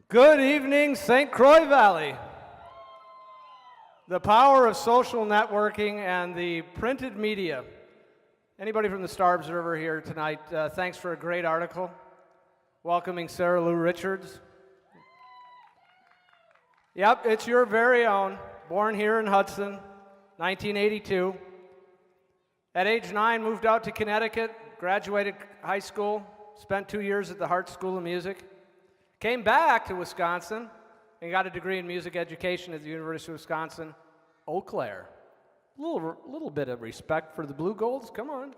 Good evening, St. Croix Valley. The power of social networking and the printed media. Anybody from the Star Observer here tonight, thanks for a great article welcoming Sarah Lou Richards. Yep, it's your very own, born here in Hudson, 1982. At age 9, moved out to Connecticut, graduated high school, spent 2 years at the Hart School of Music. Came back to Wisconsin and got a degree in music education at the University of Wisconsin, Eau Claire. Little bit of respect for the Blue Golds, come on.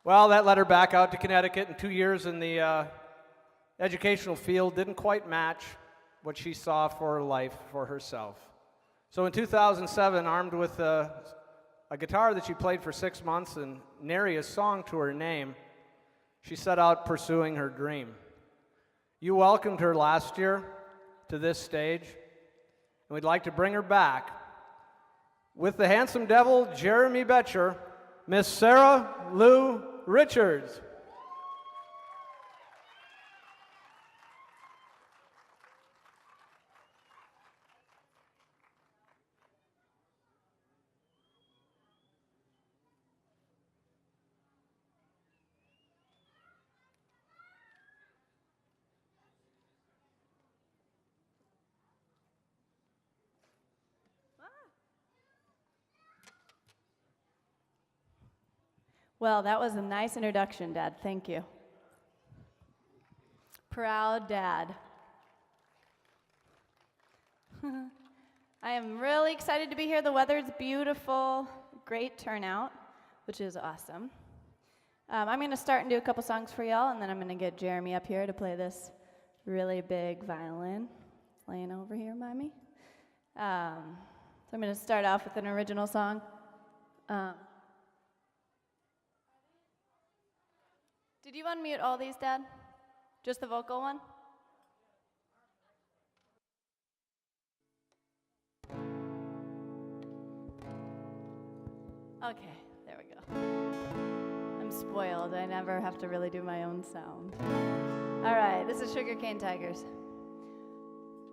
Well, that led her back out to Connecticut, and 2 years in the educational field didn't quite match what she saw for life for herself. So in 2007, armed with a guitar that she played for 6 months and nary a song to her name, she set out pursuing her dream. You welcomed her last year to this stage, and we'd like to bring her back with the handsome devil, Jeremy Betcher, Miss Sarah Lou Richards. Well, that was a nice introduction, Dad. Thank you. Proud Dad. I am really excited to be here. The weather's beautiful, great turnout, which is awesome. I'm going to start and do a couple songs for y'all, and then I'm going to get Jeremy up here to play this really big violin. It's laying over here by me. So I'm going to start off with an original song. Did you unmute all these, Dad? Just the vocal one? Okay, there we go. I'm spoiled. I never have to really do my own sound. All right, this is Sugarcane Tigers.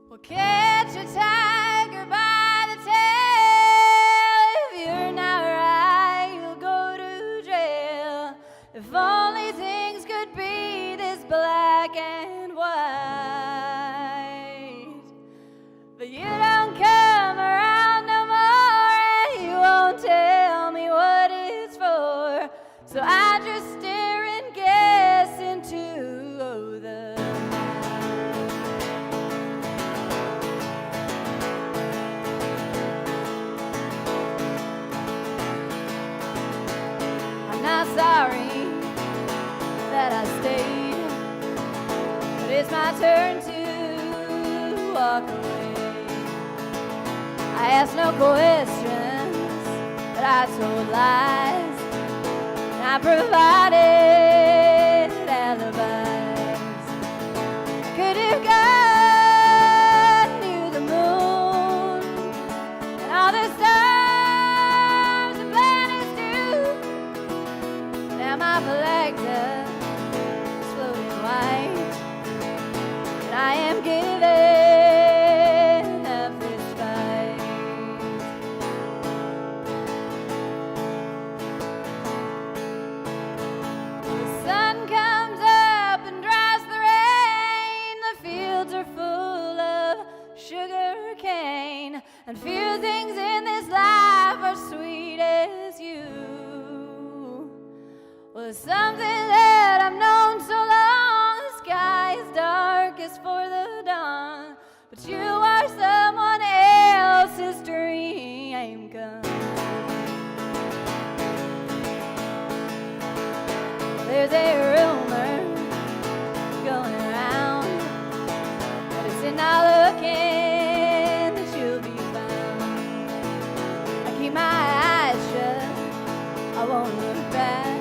We'll catch a tiger by the tail. If you're not right, you'll go to jail. If only things could be this black and white. But you don't come around no more, and you won't tell me what it's for. So I just stare and guess into the night. I'm not sorry that I stayed, but it's my turn to walk away. I asked no questions, but I told lies, and I provided alibis. I could have gone near the moon and all the stars and planets too. Now my flag does white, and I am given up this fight. The sun comes up and dries the rain. The fields are full of sugar cane, and few things in this life are sweet as you. Well, it's something that I've known so long. The sky is darkest for the dawn, but you are someone else's dream come. There's a rumor going around that it's in not looking that you'll be found. I keep my eyes shut, I won't look back.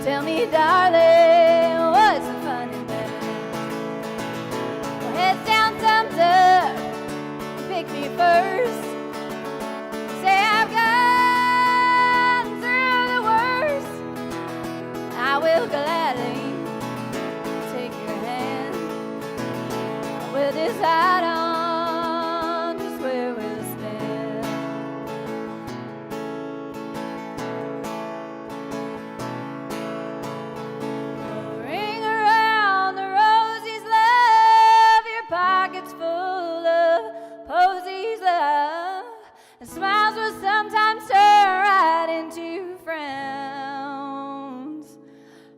Tell me, darling, what's the fun in that? Well, heads down, thumbs up, pick me first. Say I've gone through the worst. I will gladly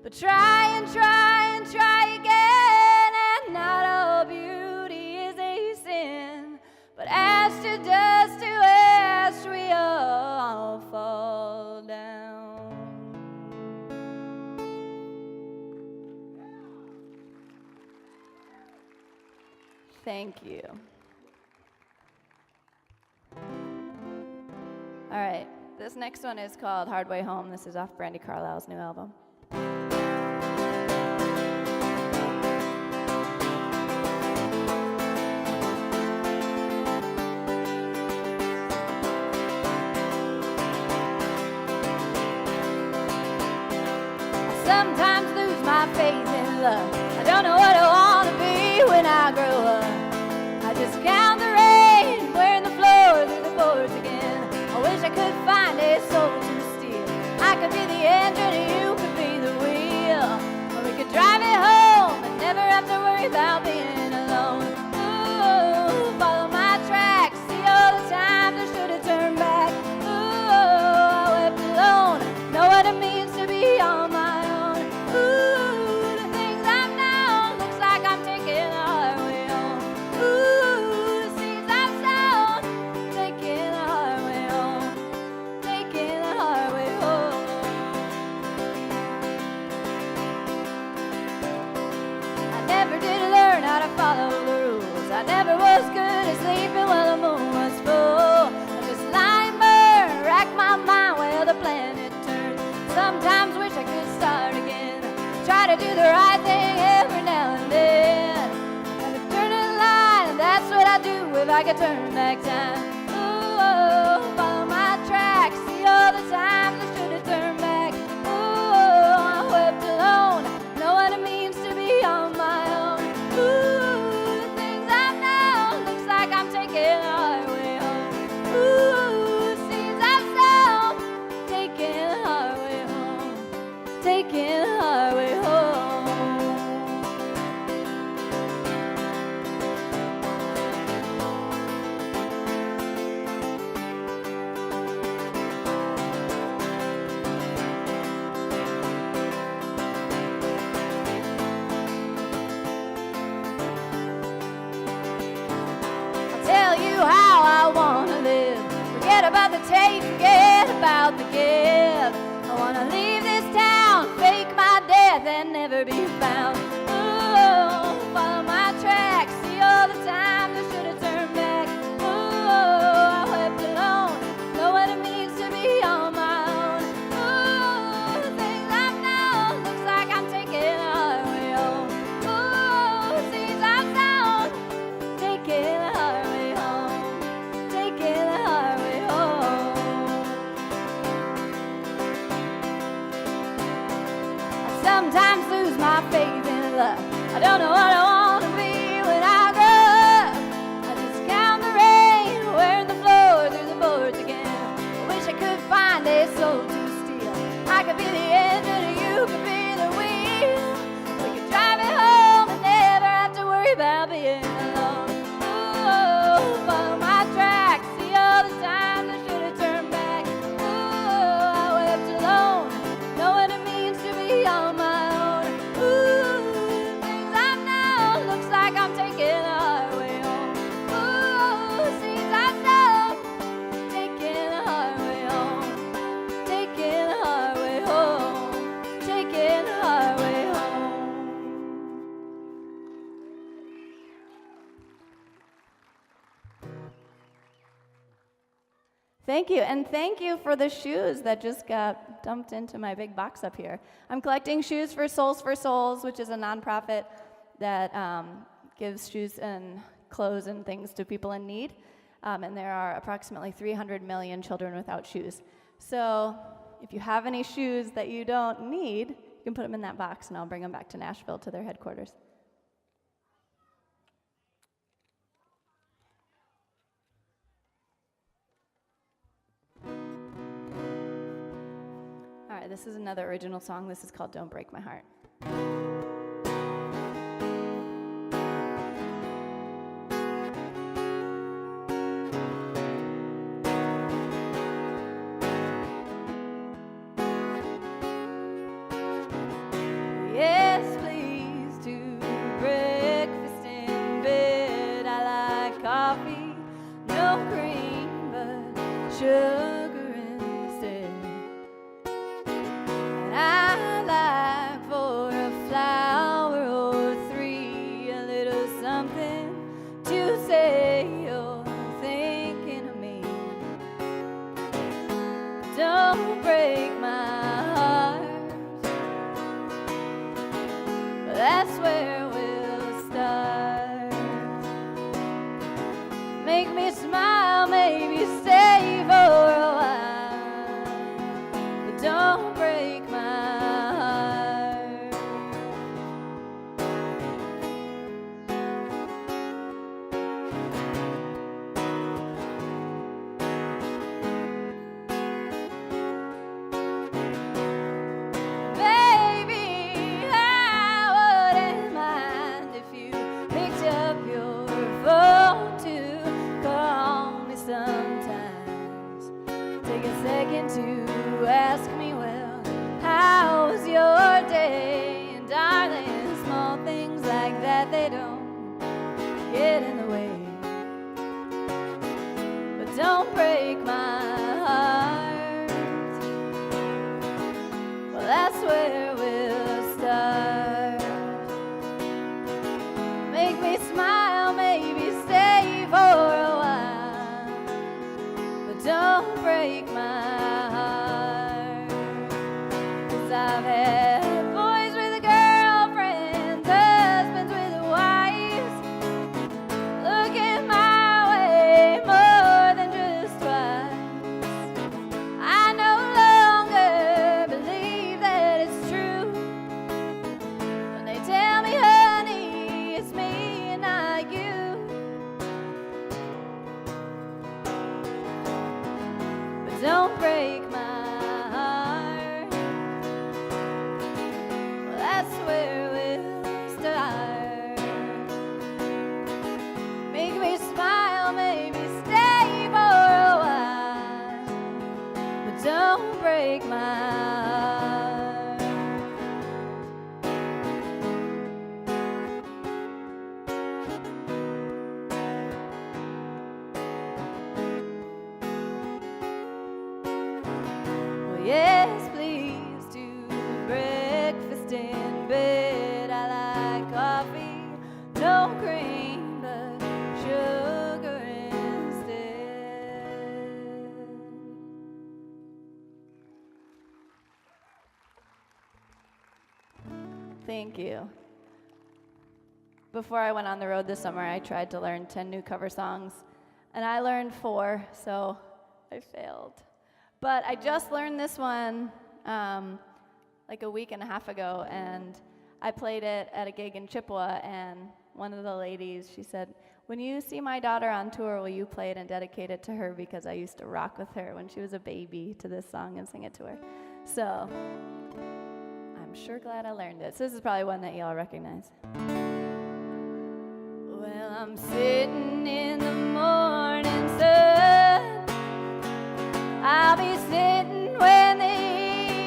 But try and try and try again, and not all beauty is a sin. But ash to dust to ash, we all fall down. Thank you. All right, this next one is called Hard Way Home. This is off Brandi Carlile's new album. Sometimes lose my faith in love. I don't know what I want to be when I grow up. I just count the rain, wearing the floor through the boards again. I wish I could find a soul to steal. I could be the engine and you could be the wheel. Or we could drive it home and never have to worry about being alone. Ooh, follow my tracks, see all the times I should have turned back. Ooh, I wept alone, know what it means to be on my own. Ooh, the things I've known, looks like I'm taking the hard way home. Ooh, the seeds I've sown, taking the hard way home, taking the hard way home. I never did learn how to follow the rules. I never was good at sleeping while the moon was full. I just lie and burn, rack my mind while the planet turns. Sometimes wish I could start again. Try to do the right thing every now and then. And if turning the line, that's what I do if I could turn back time. Ooh, follow my tracks, see all the times I should have turned back. Ooh, I wept alone, know what it means to be on my own. Ooh, the things I've known, looks like I'm taking the hard way home. Ooh, the seeds I've sown, taking the hard way home, taking the hard way home. I'll tell you how I wanna live. Forget about the tape, forget about the give. I wanna leave this town, fake my death and never be found. Ooh, follow my tracks, see all the times I should have turned back. Ooh, I wept alone, know what it means to be on my own. Ooh, the things I've known, looks like I'm taking the hard way home. Ooh, seeds I've sown, taking the hard way home, taking the hard way home. I sometimes lose my faith in love. I don't know what I want to be when I grow up. I just count the rain, wearing the floor through the boards again. I wish I could find a soul to steal. I could be the engine and you could be the wheel. We could drive it home and never have to worry about being alone. Ooh, follow my tracks, see all the times I should have turned back. Ooh, I wept alone, know what it means to be on my own. Ooh, the things I've known, looks like I'm taking the hard way home. Ooh, seeds I've sown, taking the hard way home, taking the hard way home, taking the hard way home. Thank you, and thank you for the shoes that just got dumped into my big box up here. I'm collecting shoes for Souls, which is a nonprofit that gives shoes and clothes and things to people in need. And there are approximately 300 million children without shoes. So if you have any shoes that you don't need, you can put them in that box, and I'll bring them back to Nashville to their headquarters. All right, this is another original song. This is called Don't Break My Heart. that's where we'll start. Make me smile, maybe stay for a while, but don't break my heart. 'Cause I've had boys with girlfriends, husbands with wives, looking my way more than just twice. I no longer believe that it's true when they tell me, honey, it's me and not you. But don't break my heart. Well, that's where we'll start. Make me smile, maybe stay for a while, but don't break my heart. Well, yes, please do breakfast in bed. I like coffee, no cream, but sugar instead. Thank you. Before I went on the road this summer, I tried to learn 10 new cover songs, and I learned 4, so I failed. But I just learned this one like a week and a half ago, and I played it at a gig in Chippewa, and one of the ladies, she said, when you see my daughter on tour, will you play it and dedicate it to her, because I used to rock with her when she was a baby to this song and sing it to her. So I'm sure glad I learned it. So this is probably one that y'all recognize. Well, I'm sitting in the morning sun. I'll be sitting when the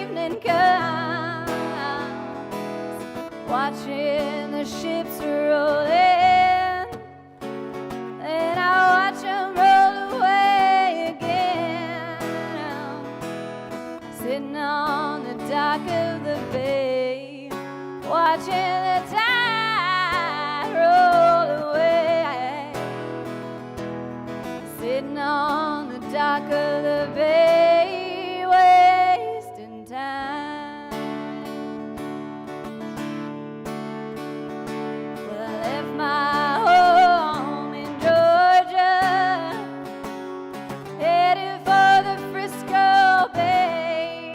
evening comes, watching the ships roll in, and I'll watch them roll away again. Sitting on the dock of the bay, watching the tide roll away. Sitting on the dock of the bay, wasting time. Well, I left my home in Georgia, headed for the Frisco Bay.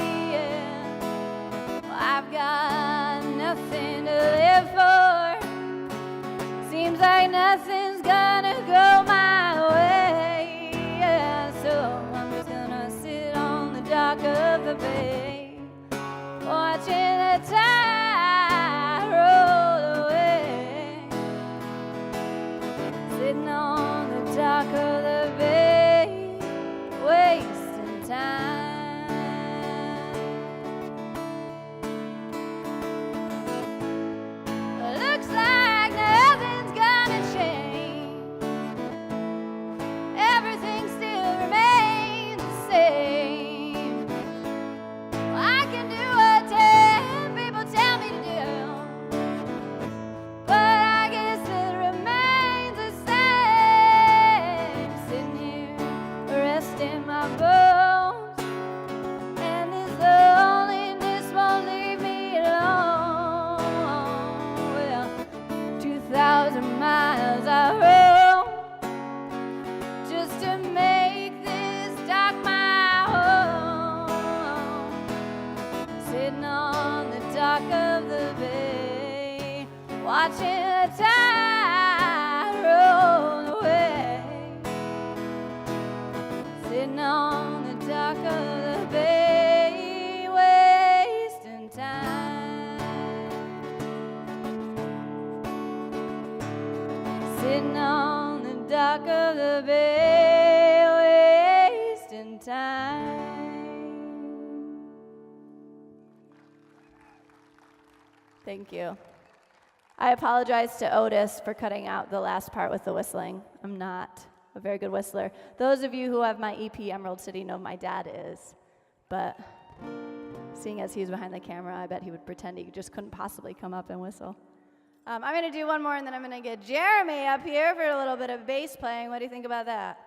Well, I've got nothing to live for. Seems like nothing's gonna go my way. So I'm just gonna sit on the dock of the bay, watching the tide roll away. Sitting on the dock of the bay, wasting time. Looks like nothing's gonna change. Everything still remains the same. I can do what 10 people tell me to do, but I guess it remains the same. Sitting here, resting my bones, and this loneliness won't leave me alone. Well, 2,000 miles I roam just to make this dock my home. Sitting on the dock of the bay, watching the tide roll away. Sitting on the dock of the bay, wasting time. Sitting on the dock of the bay, wasting time. Thank you. I apologize to Otis for cutting out the last part with the whistling. I'm not a very good whistler. Those of you who have my EP Emerald City know my dad is, but seeing as he's behind the camera, I bet he would pretend he just couldn't possibly come up and whistle. I'm going to do one more, and then I'm going to get Jeremy up here for a little bit of bass playing. What do you think about that?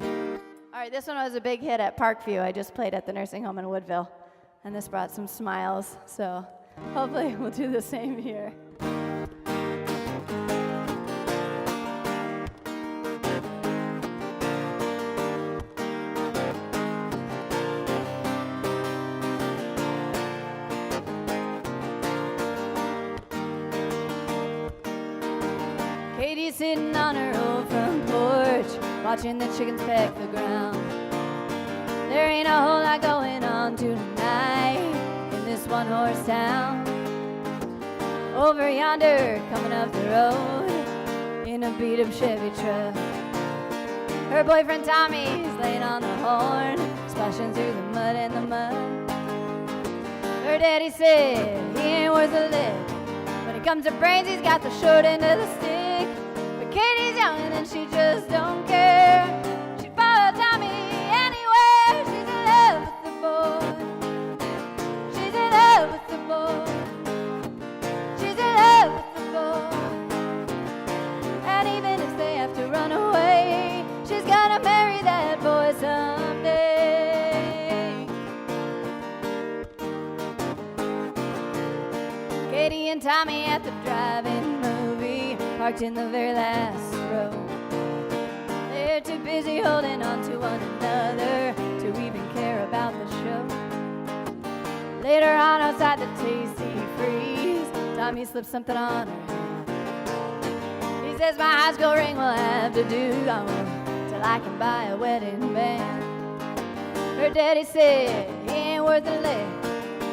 All right, this one was a big hit at Parkview. I just played at the nursing home in Woodville, and this brought some smiles, so hopefully we'll do the same here. Katie's sitting on her old front porch, watching the chickens peck the ground. There ain't a whole lot going on tonight in this one-horse town. Over yonder, coming up the road in a beat-up Chevy truck, her boyfriend Tommy's laying on the horn, splashing through the mud and the mud. Her daddy said he ain't worth a lick. When it comes to brains, he's got the short end of the stick. But Katie's young and then she just don't care. She'd follow Tommy anywhere. She's in love with the boy. She's in love with the boy. She's in love with the boy. And even if they have to run away, she's gonna marry that boy someday. Katie and Tommy at the drive-in movie, parked in the very last row. They're too busy holding on to one another to even care about the show. Later on outside the Tasty Freeze, Tommy slips something on her hand. He says my high school ring will have to do till I can buy a wedding band. Her daddy said he ain't worth a lick.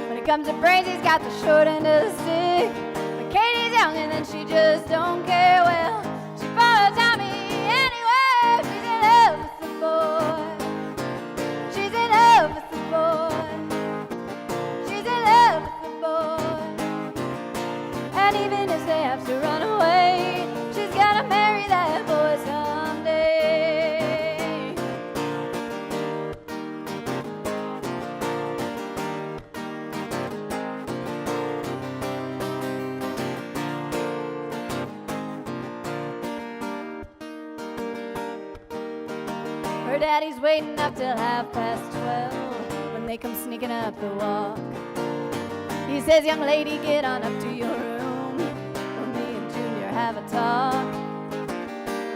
When it comes to brains, he's got the short end of the stick. But Katie's young and then she just don't care. Well, she follows Tommy anywhere. She's in love with the boy. She's in love with the boy. She's in love with the boy. And even if they have to run away, she's gonna marry that boy someday. Her daddy's waiting up till 12:30 when they come sneaking up the walk. He says, young lady, get on up to your room, or me and Junior have a talk.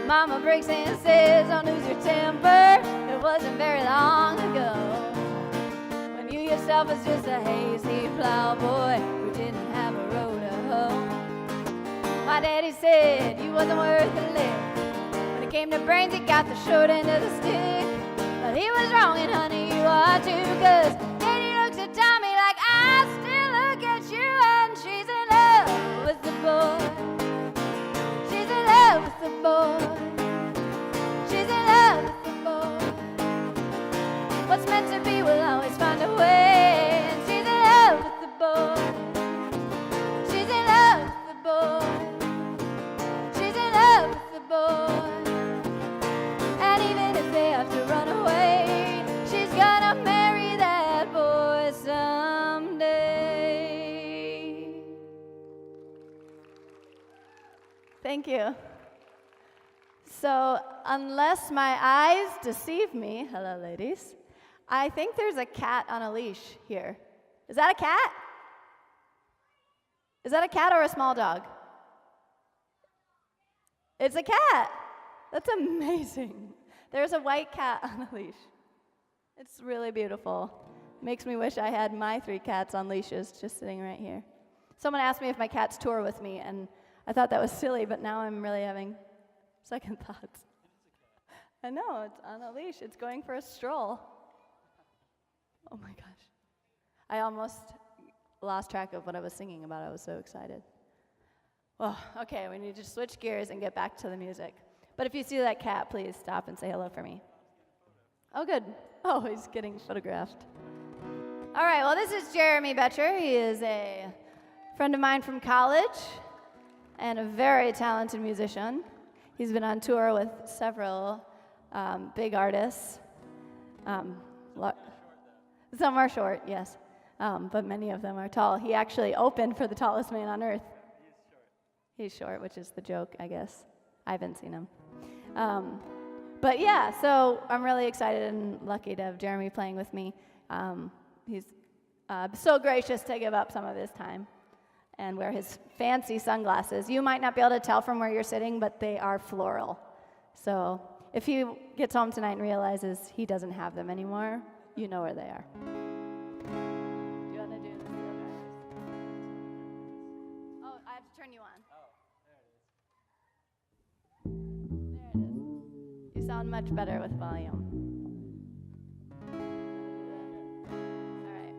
Mama breaks in and says, don't lose your temper. It wasn't very long ago when you yourself was just a hasty plowboy who didn't have a row to hoe. My daddy said you wasn't worth a lick. When it came to brains, he got the short end of the stick. But he was wrong, and honey, you are too, 'cause Katie looks at Tommy like I still look at you, and she's in love with the boy. She's in love with the boy. She's in love with the boy. What's meant to be will always find a way, and she's in love with the boy. She's in love with the boy. She's in love with the boy. And even if they have to run away, she's gonna marry that boy someday. Thank you. So, unless my eyes deceive me, hello ladies, I think there's a cat on a leash here. Is that a cat? Is that a cat or a small dog? It's a cat. That's amazing. There's a white cat on a leash. It's really beautiful. Makes me wish I had my 3 cats on leashes just sitting right here. Someone asked me if my cats tour with me, and I thought that was silly, but now I'm really having second thoughts. I know, it's on a leash. It's going for a stroll. Oh my gosh. I almost lost track of what I was singing about. I was so excited. Well, okay, we need to switch gears and get back to the music. But if you see that cat, please stop and say hello for me. Oh, good. Oh, he's getting photographed. All right, well, this is Jeremy Betcher. He is a friend of mine from college and a very talented musician. He's been on tour with several big artists. Lo- Some are short, yes, but many of them are tall. He actually opened for the tallest man on earth. He's short, which is the joke, I guess. I haven't seen him. But yeah, so I'm really excited and lucky to have Jeremy playing with me. He's so gracious to give up some of his time and wear his fancy sunglasses. You might not be able to tell from where you're sitting, but they are floral. So if he gets home tonight and realizes he doesn't have them anymore, you know where they are. Do you want to do the steel drivers? Oh, I have to turn you on. Oh, there it is. There it is. You sound much better with volume. All right.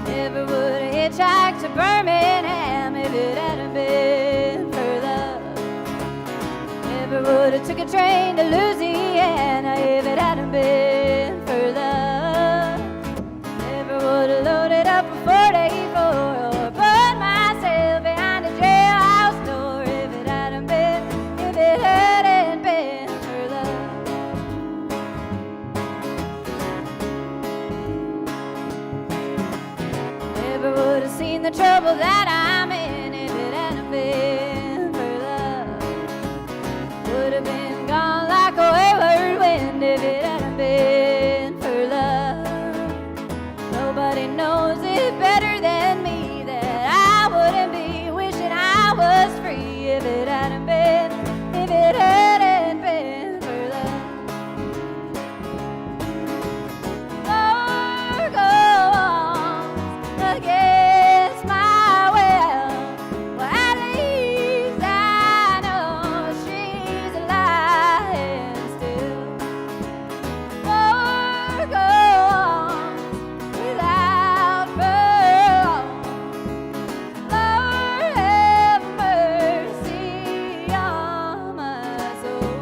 Never would have hitchhiked to Birmingham if it hadn't been for love. Never would have took a train to Louisiana if it hadn't been for love. Never would have loaded up a 484 or put myself behind a jailhouse door if it hadn't been for love. Never would have seen the trouble that I'm in if it hadn't been for love. Would have been gone like a wayward wind if it hadn't been for love. Nobody knows it better than me that I wouldn't be wishing I was free if it hadn't been for love. Lord goes against my will. Well, at least I know she's alive still. Lord goes without furlong. Lord have mercy on my soul.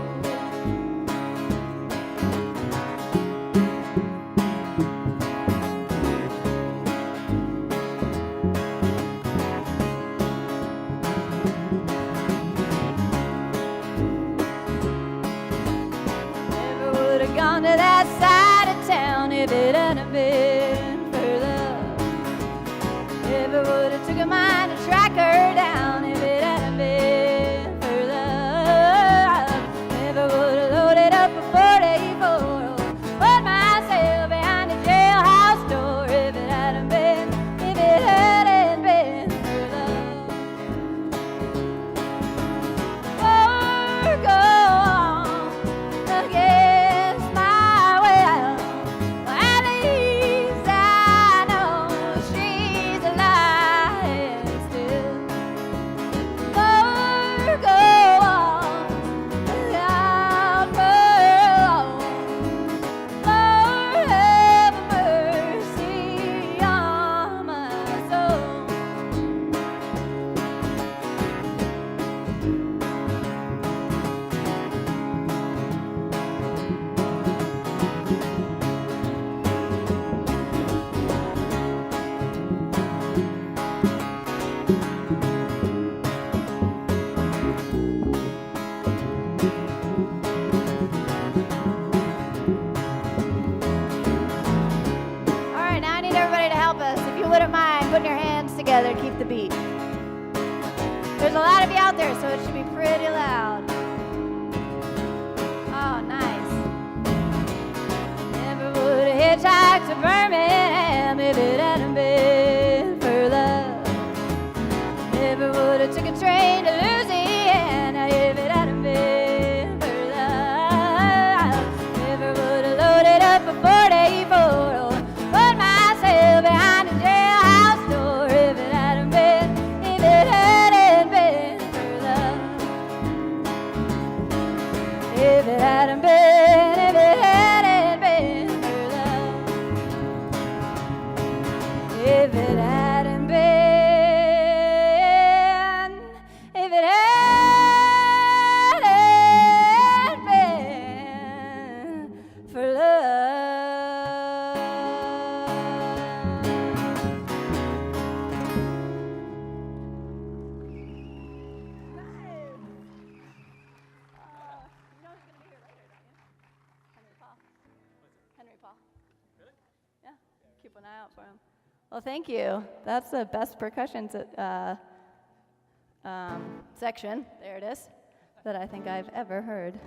Never would have gone to that side of town if it hadn't been for love. Never would have took a mind to track her down if it hadn't been for love. Never would have loaded up a 484, put myself behind a jailhouse door if it hadn't been for love. Lord, go on against my will. Well, at least I know she's alive still. Lord, go on without furlong. Lord, have mercy on my soul. All right, now I need everybody to help us. If you wouldn't mind putting your hands together, keep the beat. There's a lot of you out there, so it should be pretty loud. Oh, nice. Never would have hitchhiked to Birmingham if it hadn't been for love. Never would have took a train to Louisiana if it hadn't been for love. Never would have loaded up a 484 or put myself behind a jailhouse door if it hadn't been for love. If it hadn't been for love. If it hadn't been, if it hadn't been for love. an eye out for him. Well, thank you. That's the best percussion section, there it is, that I think I've ever heard.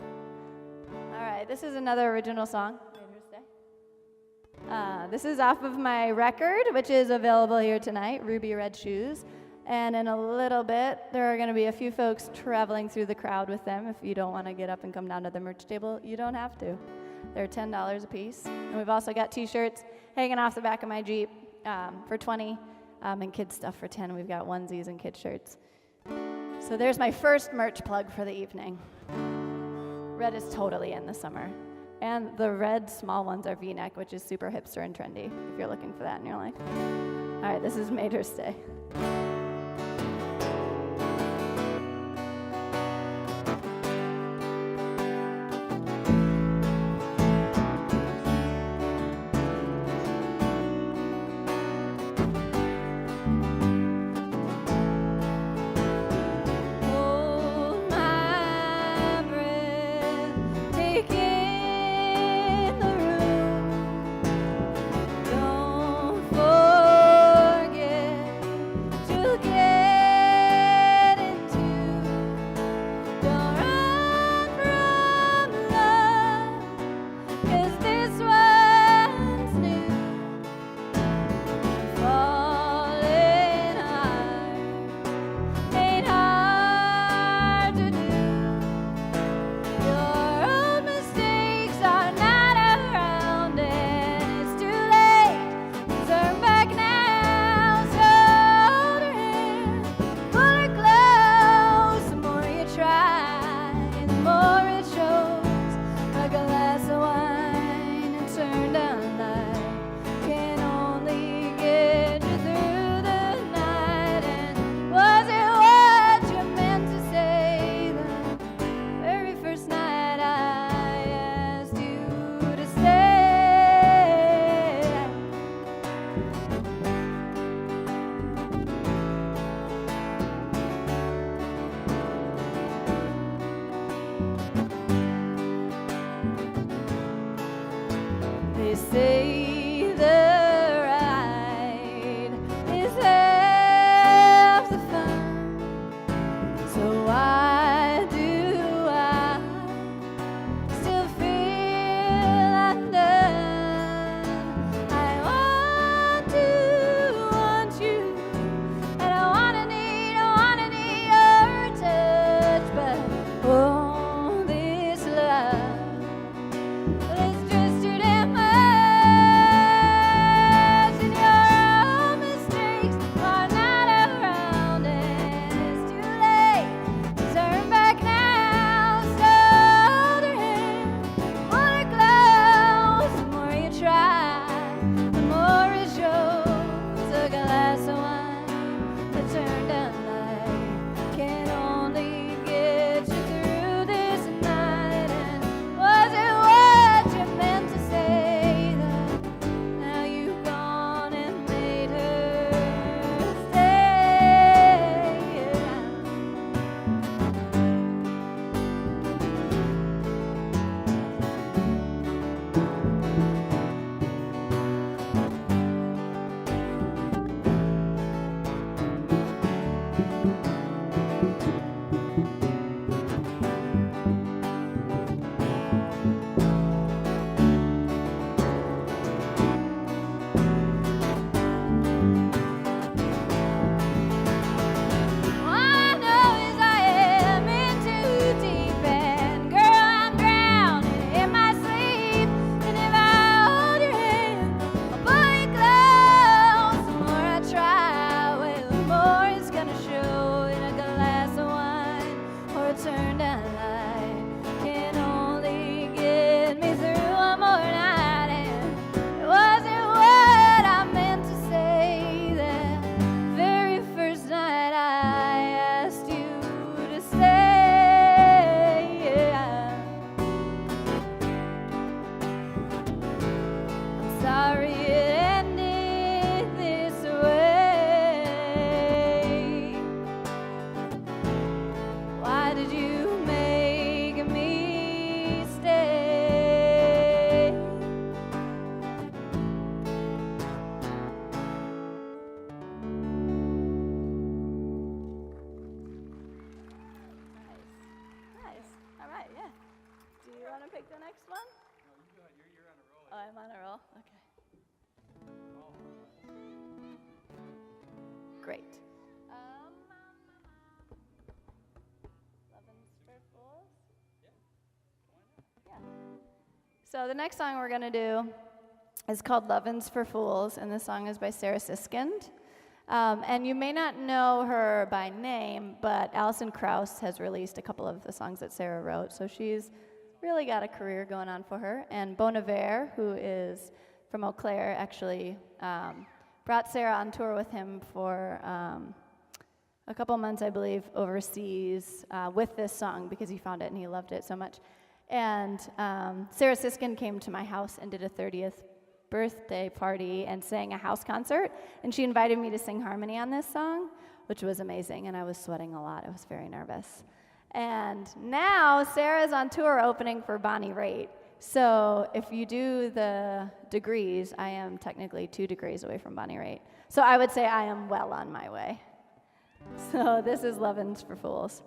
All right, this is another original song. This is off of my record, which is available here tonight, Ruby Red Shoes. And in a little bit, there are going to be a few folks traveling through the crowd with them. If you don't want to get up and come down to the merch table, you don't have to. They're $10 a piece. And we've also got T-shirts hanging off the back of my Jeep for $20, and kids stuff for $10. We've got onesies and kid shirts. So there's my first merch plug for the evening. Red is totally in the summer. And the red small ones are V-neck, which is super hipster and trendy, if you're looking for that in your life. All right, this is Major's Day. say the ride is half the fun. So why do I still feel undone? I want to next one? You're on a roll. Oh, I'm on a roll? Okay. Great. Lovins for Fools? Yeah. So the next song we're going to do is called Lovins for Fools, and the song is by Sarah Siskind. And you may not know her by name, but Alison Krauss has released a couple of the songs that Sarah wrote, so she's really got a career going on for her. And Bon Iver, who is from Eau Claire, actually brought Sarah on tour with him for a couple months, I believe, overseas with this song because he found it and he loved it so much. And Sarah Siskind came to my house and did a 30th birthday party and sang a house concert, and she invited me to sing harmony on this song, which was amazing, and I was sweating a lot. I was very nervous. And now Sarah's on tour opening for Bonnie Raitt. So if you do the degrees, I am technically 2 degrees away from Bonnie Raitt. So I would say I am well on my way. So this is Lovins for Fools.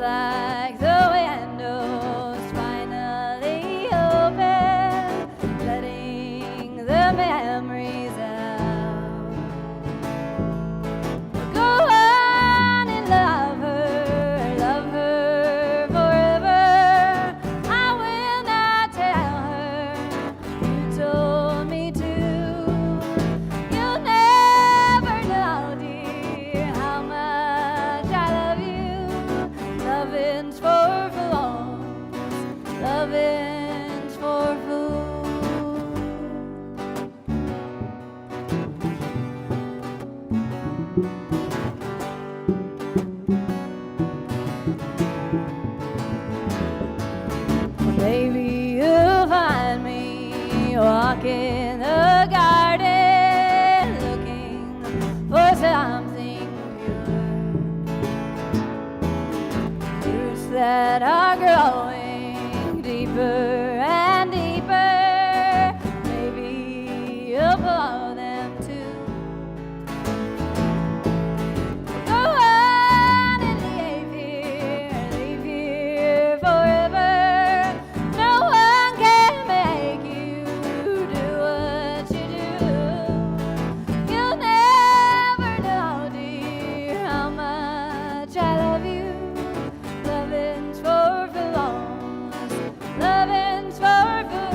Like the windows finally open, letting the memories out. Go on and love her forever. I will not tell her you told me to. You'll never know, dear, how much I love you. Lovins for fools, lovins for fools. Baby, you'll find me walking the garden, looking for something that are growing deeper and deeper. Maybe you'll blow them too. Go on and leave here forever. No one can make you do what you do. You'll never know, dear, how much I love you. Lovins for fools, lovins for fools.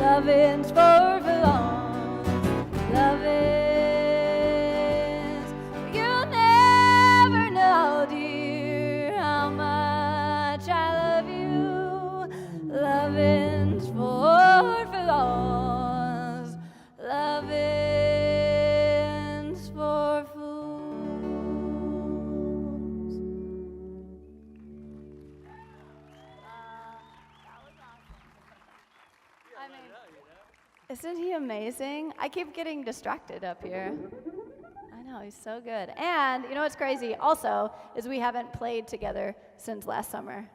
Lovins for fools, lovins. You'll never know, dear, how much I love you. Lovins for fools, lovins for fools. I mean, isn't he amazing? I keep getting distracted up here. I know, he's so good. And you know what's crazy also is we haven't played together since last summer,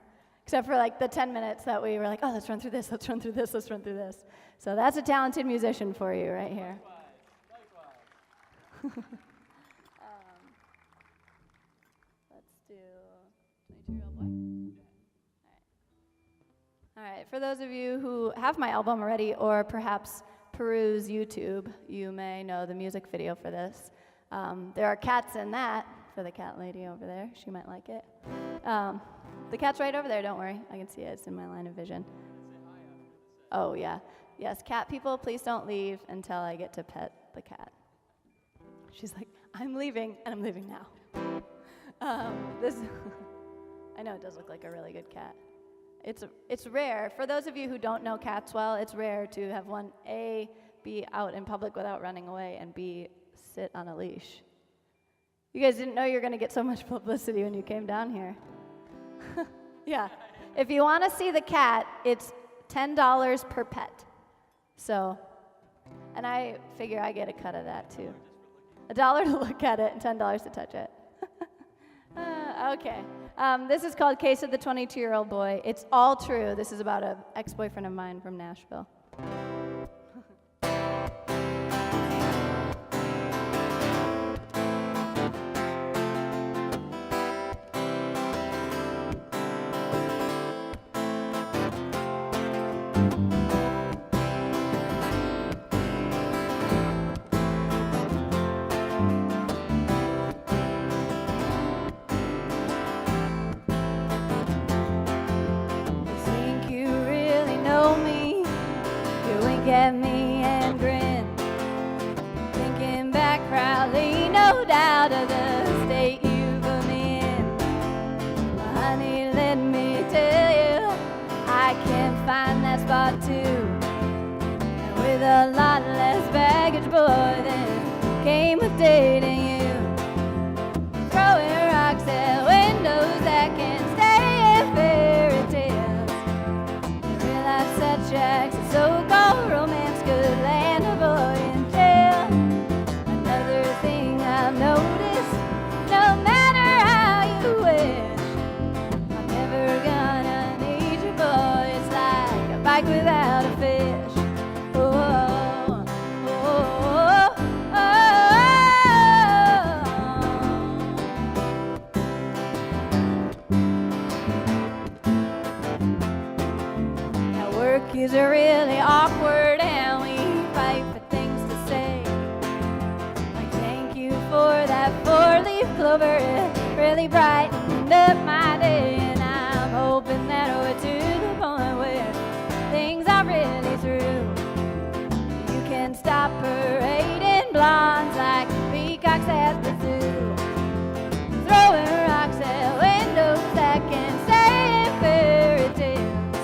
except for like the 10 minutes that we were like, oh, let's run through this, let's run through this, let's run through this. So that's a talented musician for you right here. Likewise. Let's do 22-year-old boy. All right, for those of you who have my album already or perhaps peruse YouTube, you may know the music video for this. There are cats in that, for the cat lady over there. She might like it. The cat's right over there, don't worry. I can see it, it's in my line of vision. Oh, yeah. Yes, cat people, please don't leave until I get to pet the cat. She's like, I'm leaving, and I'm leaving now. This, I know it does look like a really good cat. It's rare. For those of you who don't know cats well, it's rare to have one, A, be out in public without running away, and B, sit on a leash. You guys didn't know you were going to get so much publicity when you came down here. Yeah. If you want to see the cat, it's $10 per pet. So, and I figure I get a cut of that too. $1 to look at it and $10 to touch it. Okay. This is called Case of the 22-Year-Old Boy. It's all true. This is about an ex-boyfriend of mine from Nashville. At me and grin, thinking back proudly, no doubt of the state you've been in. Well, honey, let me tell you, I can find that spot too, and with a lot less baggage, boy, than came with dating you. Throwing rocks at windows that can stay in fairy tales. Real life setbacks and so-called romance could land a boy in jail. Another thing I've noticed, no matter how you wish, I'm never gonna need you, boy. It's like a bike without a fish. Oh, oh, oh, oh, oh. Now work is really awkward and we fight for things to say. Like thank you for that four-leaf clover, it really brightened up my day. And I'm hoping that we're to the point where things are really through. You can stop parading blondes like peacocks at the zoo, throwing rocks at windows that can stay in fairy tales.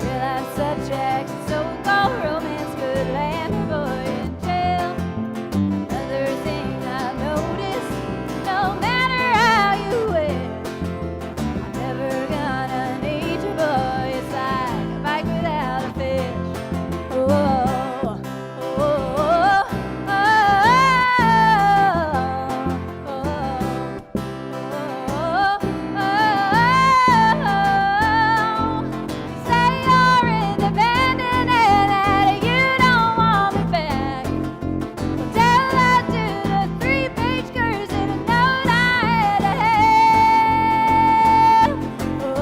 Real life subjects and so-called romance could land a boy in jail. Another thing I've noticed, no matter how you wish, I'm never gonna need you, boy. It's like a bike without a fish. Oh, oh, oh, oh, oh, oh, oh. You say you're independent and that you don't want me back. Well, tell that to the three-page curse in a note I had to have. Oh,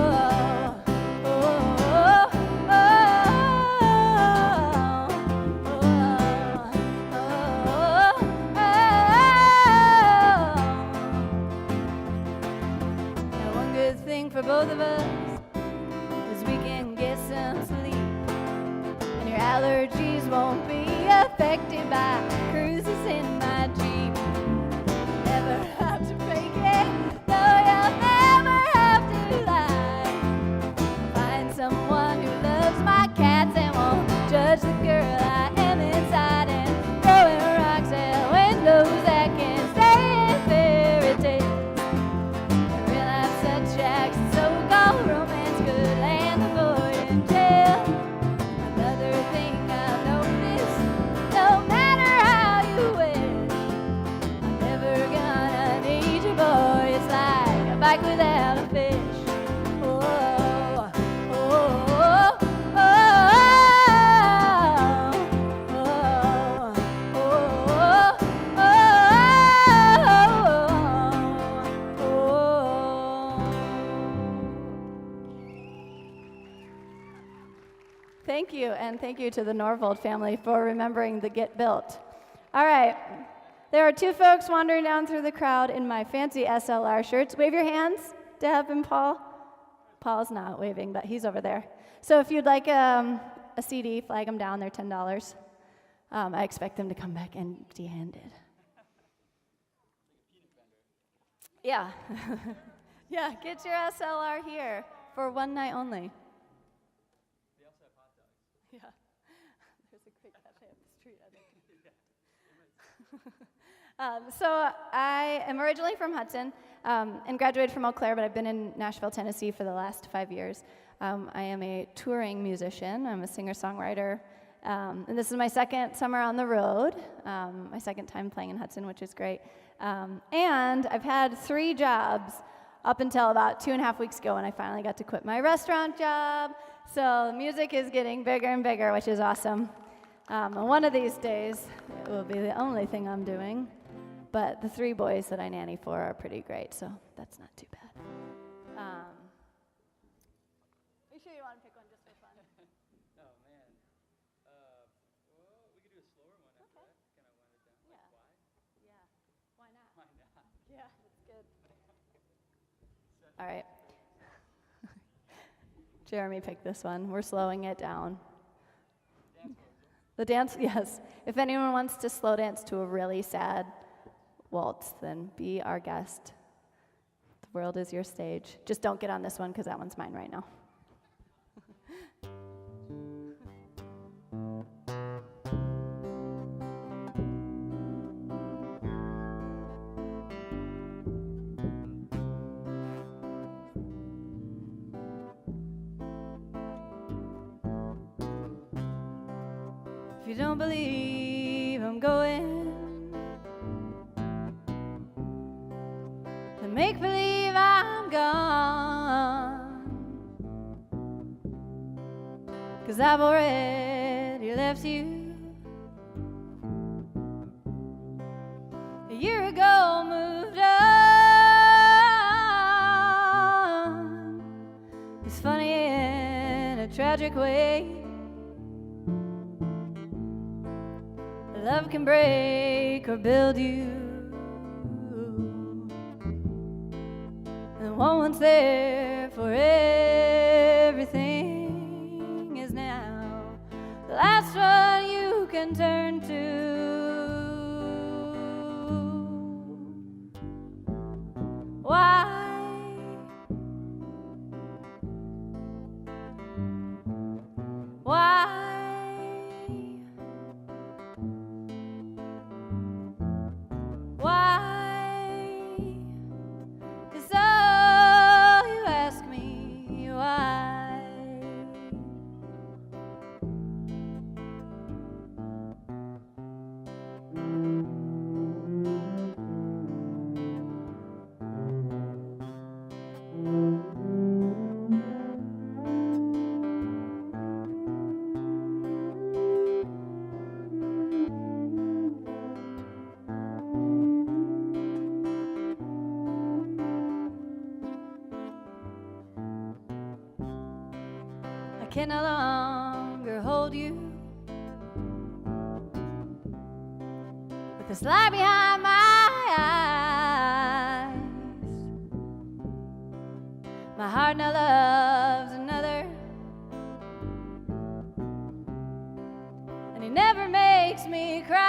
oh, oh, Now one good thing for both of us is we can get some sleep, and your allergies won't be affected by cruises in my Jeep. Never have to fake it, no, you'll never have to lie. Find someone who loves my cats and won't judge the girl I am inside, and throwing rocks at windows that can stay in fairy tales. Real life setbacks and so-called romance could land the boy in jail. Another thing I've noticed, no matter how you wish, like without a fish. Oh, oh, oh, oh, Thank you, and thank you to the Norvold family for remembering the Get Built. All right, there are two folks wandering down through the crowd in my fancy SLR shirts. Wave your hands, Deb and Paul. Paul's not waving, but he's over there. So if you'd like a CD, flag them down, they're $10. I expect them to come back empty-handed. Yeah. Yeah, get your SLR here for one night only. They also have hot dogs. Yeah. There's a great cafe up the street, I think. So I am originally from Hudson and graduated from Eau Claire, but I've been in Nashville, Tennessee for the last 5 years. I am a touring musician. I'm a singer-songwriter. And this is my second summer on the road, my second time playing in Hudson, which is great. And I've had 3 jobs up until about 2.5 weeks ago when I finally got to quit my restaurant job. So music is getting bigger and bigger, which is awesome. And one of these days, it will be the only thing I'm doing. But the 3 boys that I nanny for are pretty great, so that's not too bad. Are you sure you want to pick one just for fun? Oh, man. Well, we could do a slower one after that. Kind of wind it down. Yeah. Like, why? Yeah. Why not? Why not? Yeah, that's good. All right. Jeremy picked this one. We're slowing it down. The dance, yes. If anyone wants to slow dance to a really sad waltz, then be our guest. The world is your stage. Just don't get on this one because that one's mine right now. If you don't believe I'm going, then make believe I'm gone. 'Cause I've already left you a year ago, moved on. It's funny in a tragic way. Love can break or build you, and what once there for everything is now the last one you can turn to. Why? Why? I can no longer hold you with this light behind my eyes. My heart now loves another, and he never makes me cry.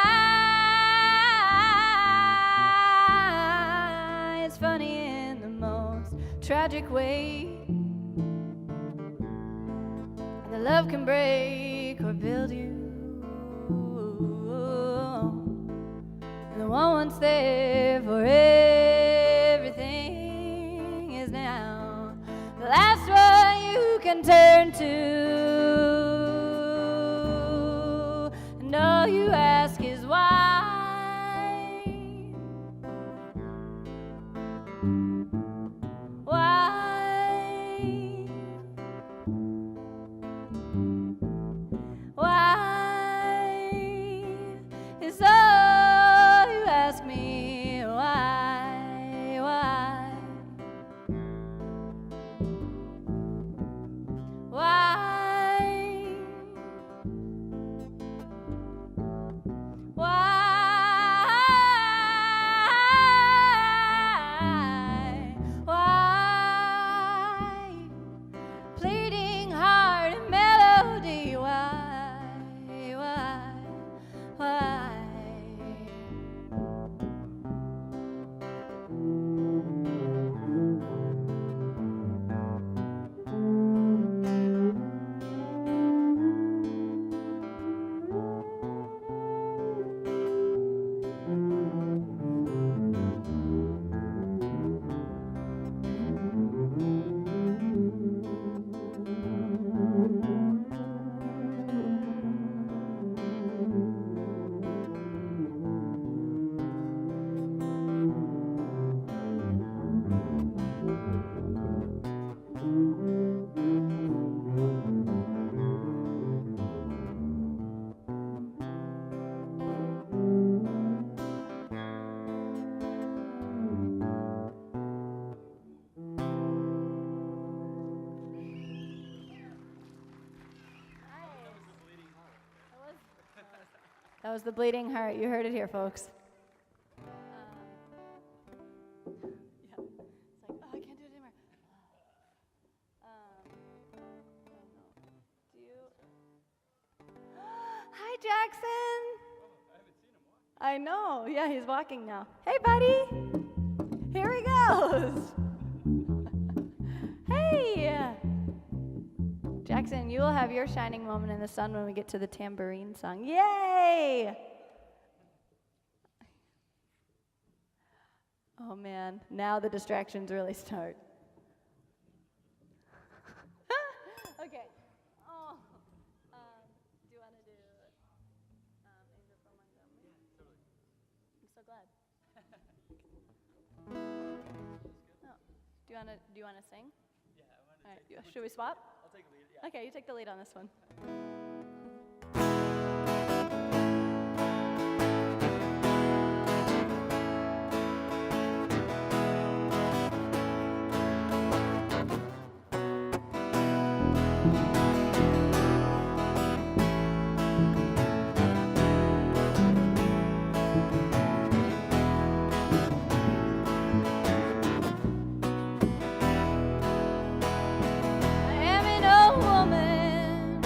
It's funny in the most tragic way. Love can break or build you, and the one once there for everything is now the last one you can turn to. And all you ask is why? That was the bleeding heart. You heard it here, folks. Yeah. It's like, oh, I can't do it anymore. I don't know. Do you? Hi, Jackson. I haven't seen him walk. I know. Yeah, he's walking now. Hey, buddy. Here he goes. Hey. Jackson, you will have your shining moment in the sun when we get to the tambourine song. Yay! Oh, man. Now the distractions really start. Okay. Oh. Do you want to do Angel from Montgomery? Yeah, totally. I'm so glad. Oh. Do you want to sing? Yeah, I wanted to All right. take. Should we swap? I'll take a lead. Yeah. Okay, you take the lead on this one. I am an old woman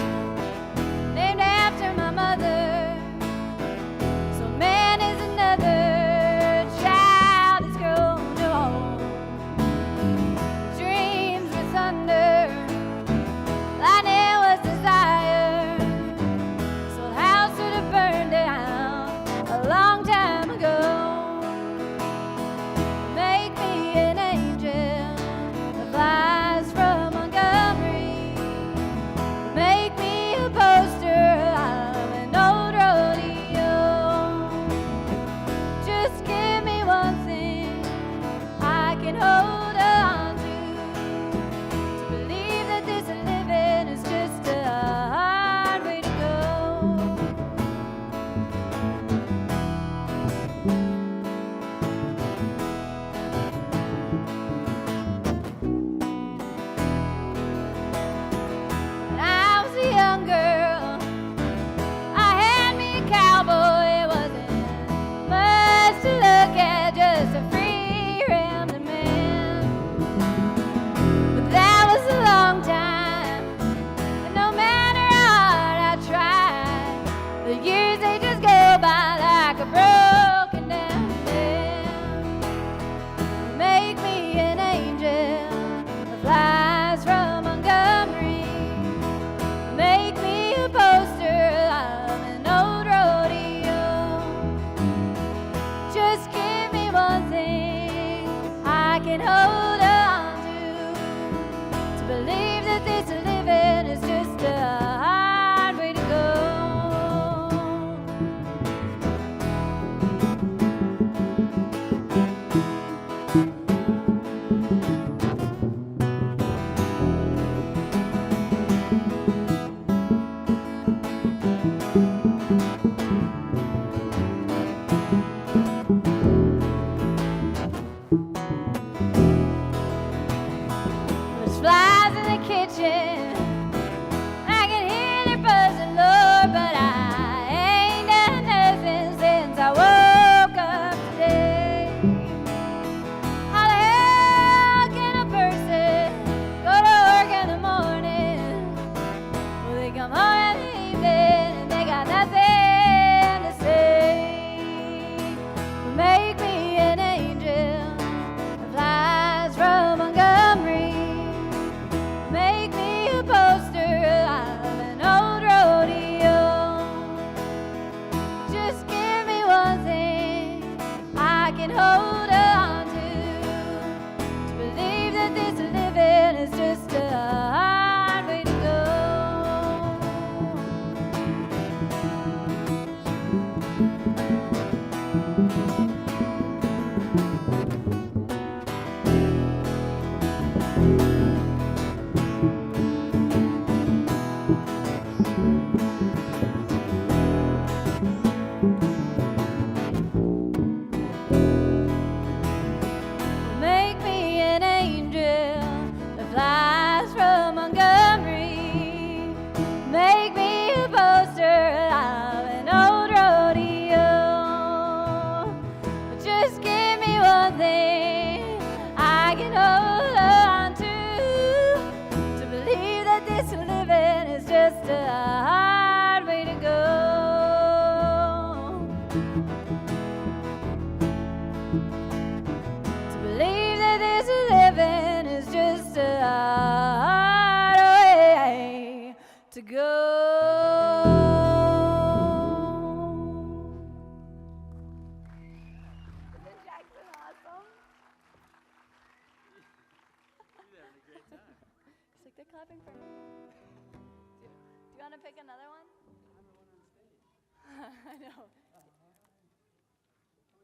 I know. Oh,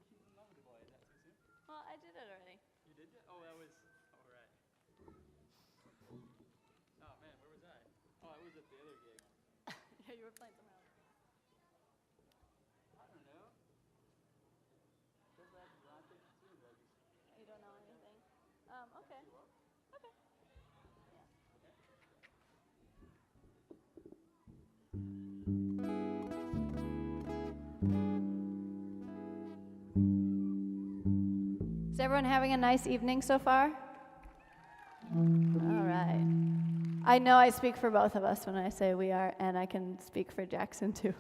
she's in love with the boy. Is that too soon? Well, I did it already. You did that? Oh, that was. All right. Oh man, where was I? Oh, I was at the other gig. Yeah, you were playing somewhere else. I don't know. Says I have to run things too, but I just. You don't know anything? Okay. Okay. Yeah. Is everyone having a nice evening so far? All right. I know I speak for both of us when I say we are, and I can speak for Jackson too.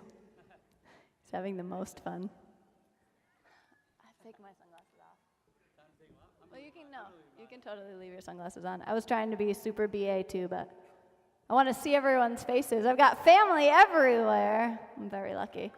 He's having the most fun. I take my sunglasses off. Time to take them off? Well, you can totally leave your sunglasses on. I was trying to be super BA too, but I want to see everyone's faces. I've got family everywhere. I'm very lucky.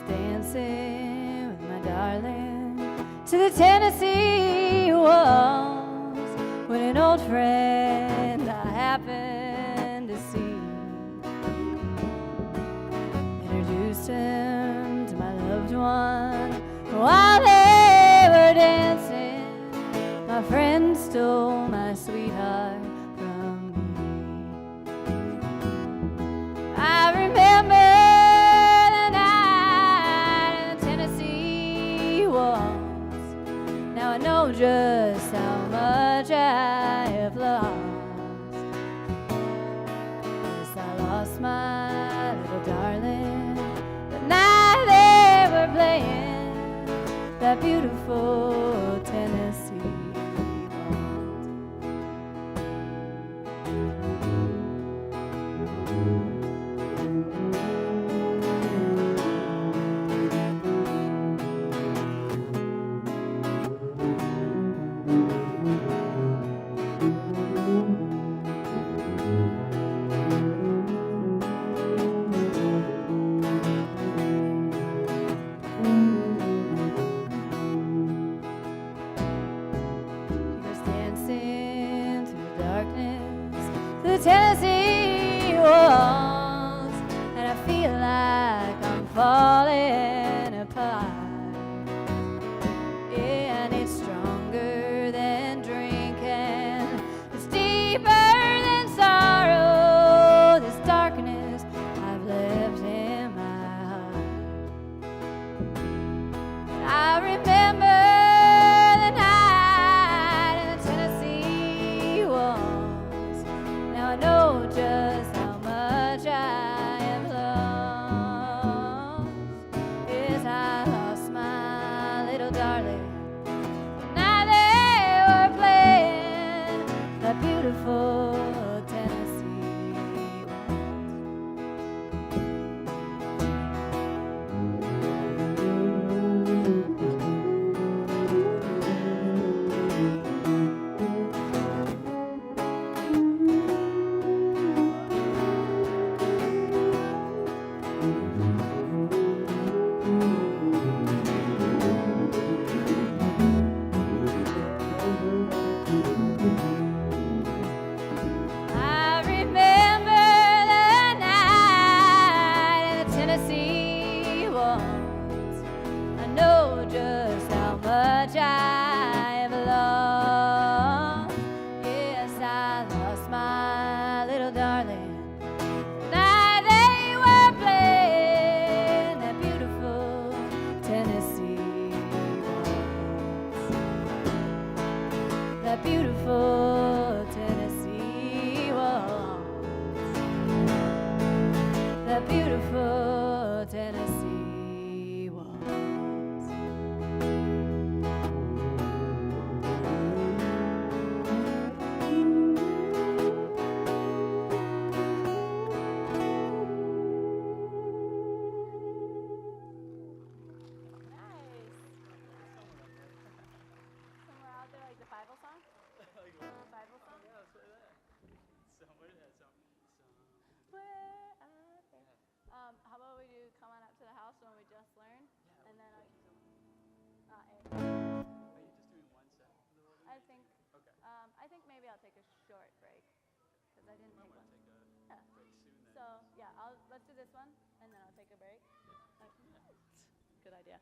Dancing with my darling to the Tennessee waltz when an old friend I happened to see introduced him to my loved one. While they were dancing, my friend stole my sweetheart from me. I remember now I know just how much I have lost. Yes, I lost my little darling the night they were playing that beautiful Tennessee Tennessee waltz, and I feel like I'm falling apart. Yeah, and it's stronger than drinking, it's deeper than sorrow, this darkness I've left in my heart. I remember the night in the Tennessee waltz. Now I know just how much I am lost. Yes, I lost my little darling. Now they were playing that beautiful Tennessee I remember the night in the Tennessee waltz. I know just how much I have lost. Yes, I lost my little darling. The night they were playing that beautiful Tennessee waltz. That beautiful Tennessee waltz. That beautiful Tennessee waltz. I didn't take one. Yeah. So, yeah, let's do this one, and then I'll take a break. Good idea.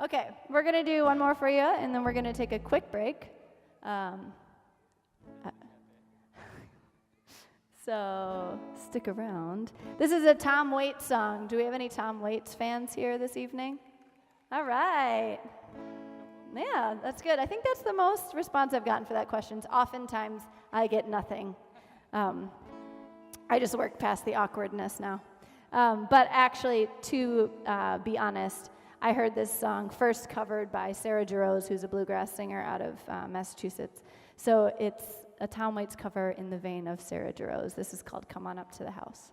Okay, we're going to do one more for you, and then we're going to take a quick break. So stick around. This is a Tom Waits song. Do we have any Tom Waits fans here this evening? All right. Yeah, that's good. I think that's the most response I've gotten for that question. Oftentimes, I get nothing. I just work past the awkwardness now. But actually, to be honest, I heard this song first covered by Sarah Jarosz, who's a bluegrass singer out of Massachusetts. So it's a Tom Waits cover in the vein of Sarah Jarosz. This is called Come On Up to the House.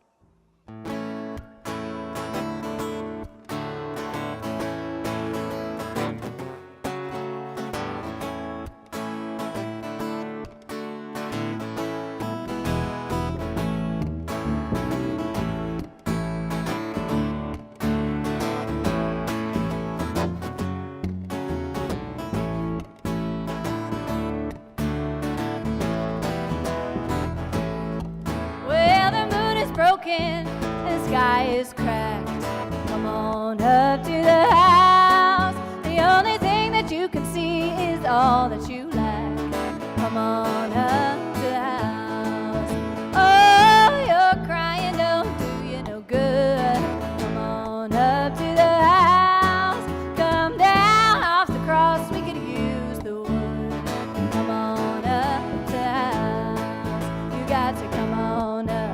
Broken, the sky is cracked. Come on up to the house. The only thing that you can see is all that you lack. Come on up to the house. Oh, you're crying, don't do you no good. Come on up to the house. Come down off the cross, we could use the wood. Come on up to the house. You got to come on up.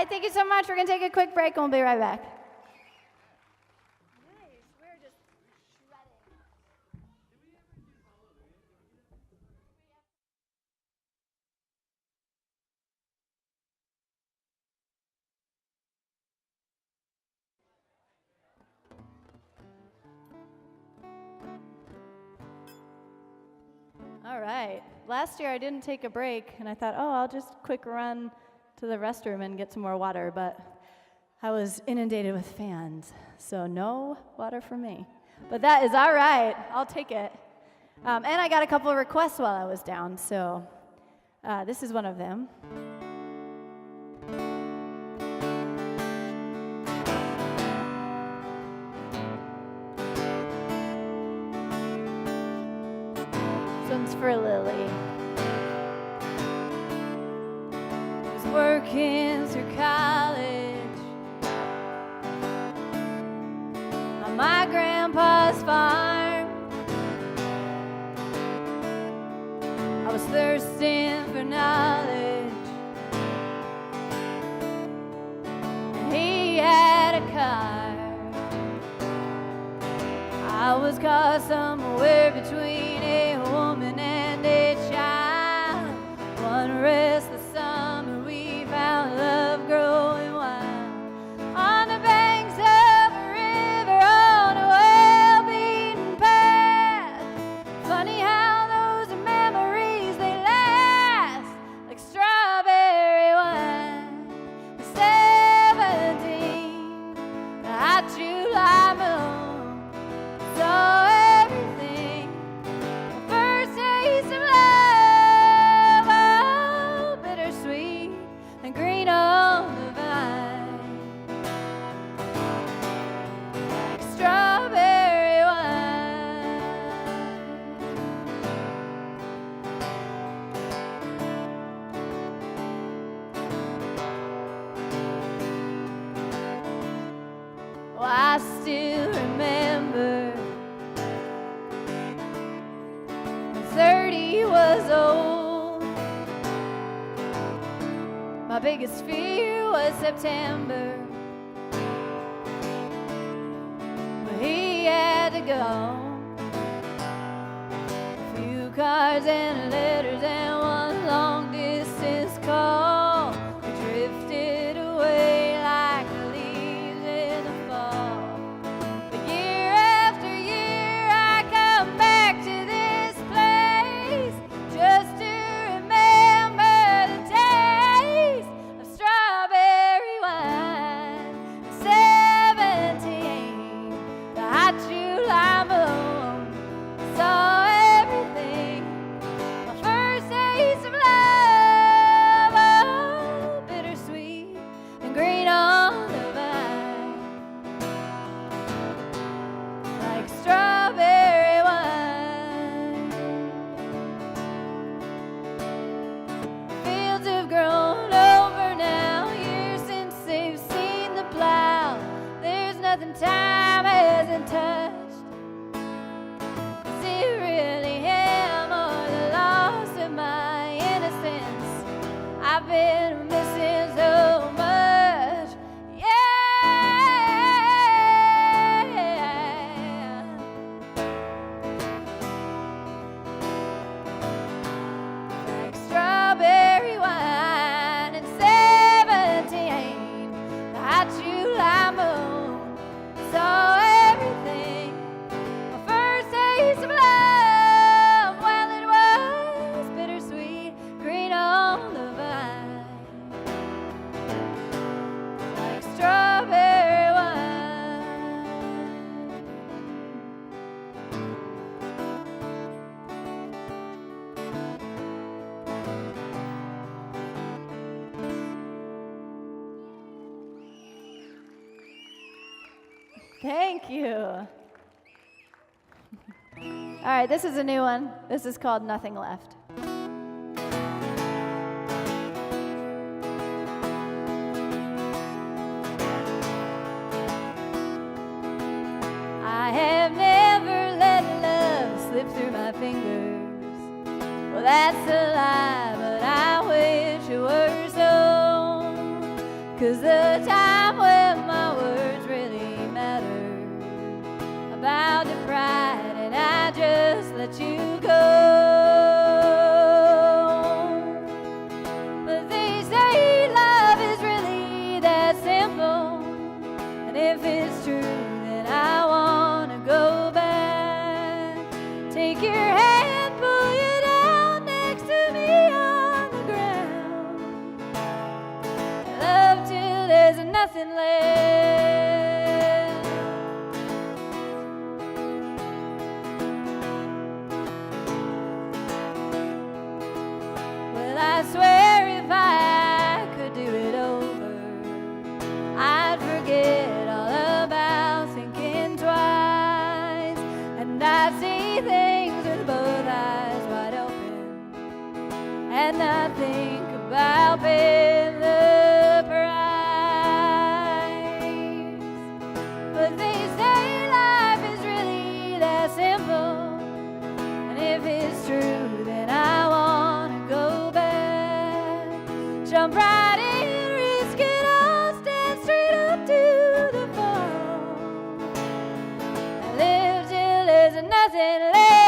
Thank you so much. We're going to take a quick break and we'll be right back. Nice. We're just shredding. All right. Last year I didn't take a break, and I thought, oh, I'll just quick run to the restroom and get some more water, but I was inundated with fans, so no water for me. But that is all right. I'll take it. And I got a couple of requests while I was down, so this is one of them. working through college on my grandpa's farm. I was thirsting for knowledge, and he had a car. I was caught somewhere between a woman and a child. One restless summer we found love growing wild on the banks of a river on a well-beaten path. Funny how those memories, they last like strawberry wine. 17, the hot July moon saw everything. The first taste of love, oh, bittersweet and green on the vine, like strawberry wine. Oh, I still remember when 30 was old. My biggest fear was September, but he had to go. A few cards and letters and one long distance call. We drifted away like the leaves in the fall. But year after year I come back to this place just to remember the taste of strawberry wine. 17, the hot July moon saw everything. My first taste of love, oh, bittersweet and green on the vine, like strawberry wine. Fields have grown over now, years since they've seen the plow. There's nothing time hasn't touched. Is it really him or the loss of my innocence? I've been missing so much. Yeah. Like strawberry wine and 17, the hot July moon saw everything. My first taste of love, well, it was bittersweet, green on the vine, like strawberry wine. Thank you. All right, this is a new one. This is called Nothing Left. I have never let love slip through my fingers. Well, that's a lie, but I wish it were so. 'Cause the time when my words really matter about the pride, and I just let you go. But they say love is really that simple, and if it's true, then I wanna go back. Take your hand, pull you down next to me on the ground. Love till there's nothing left. Well, I swear if I could do it over, I'd forget all about thinking twice. And I see things with both eyes wide open, and I think about pain. Jump right in, risk it all, stand straight up to the fall. Live till there's nothing left.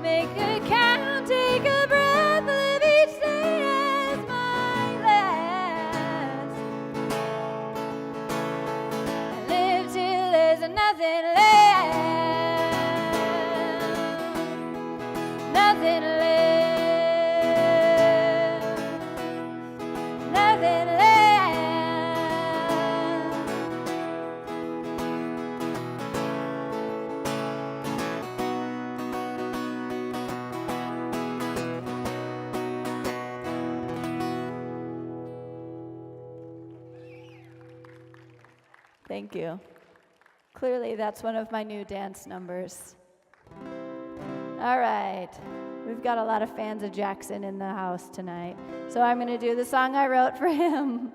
Make a count, take a breath, live each day as my last. Live till there's nothing left. Nothing left. Nothing left. Thank you. Clearly, that's one of my new dance numbers. All right. We've got a lot of fans of Jackson in the house tonight. So I'm going to do the song I wrote for him.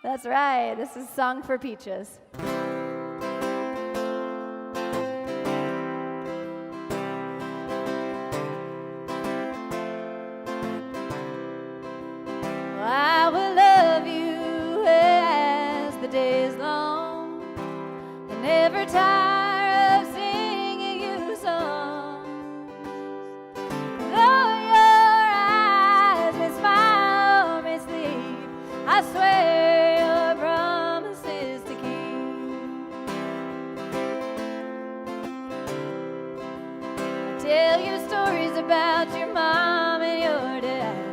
That's right. This is Song for Peaches. I will love you as the day is long, and never tire of singing you songs. Though your eyes may smile or may sleep, I swear your promises to keep. I tell you stories about your mom and your dad,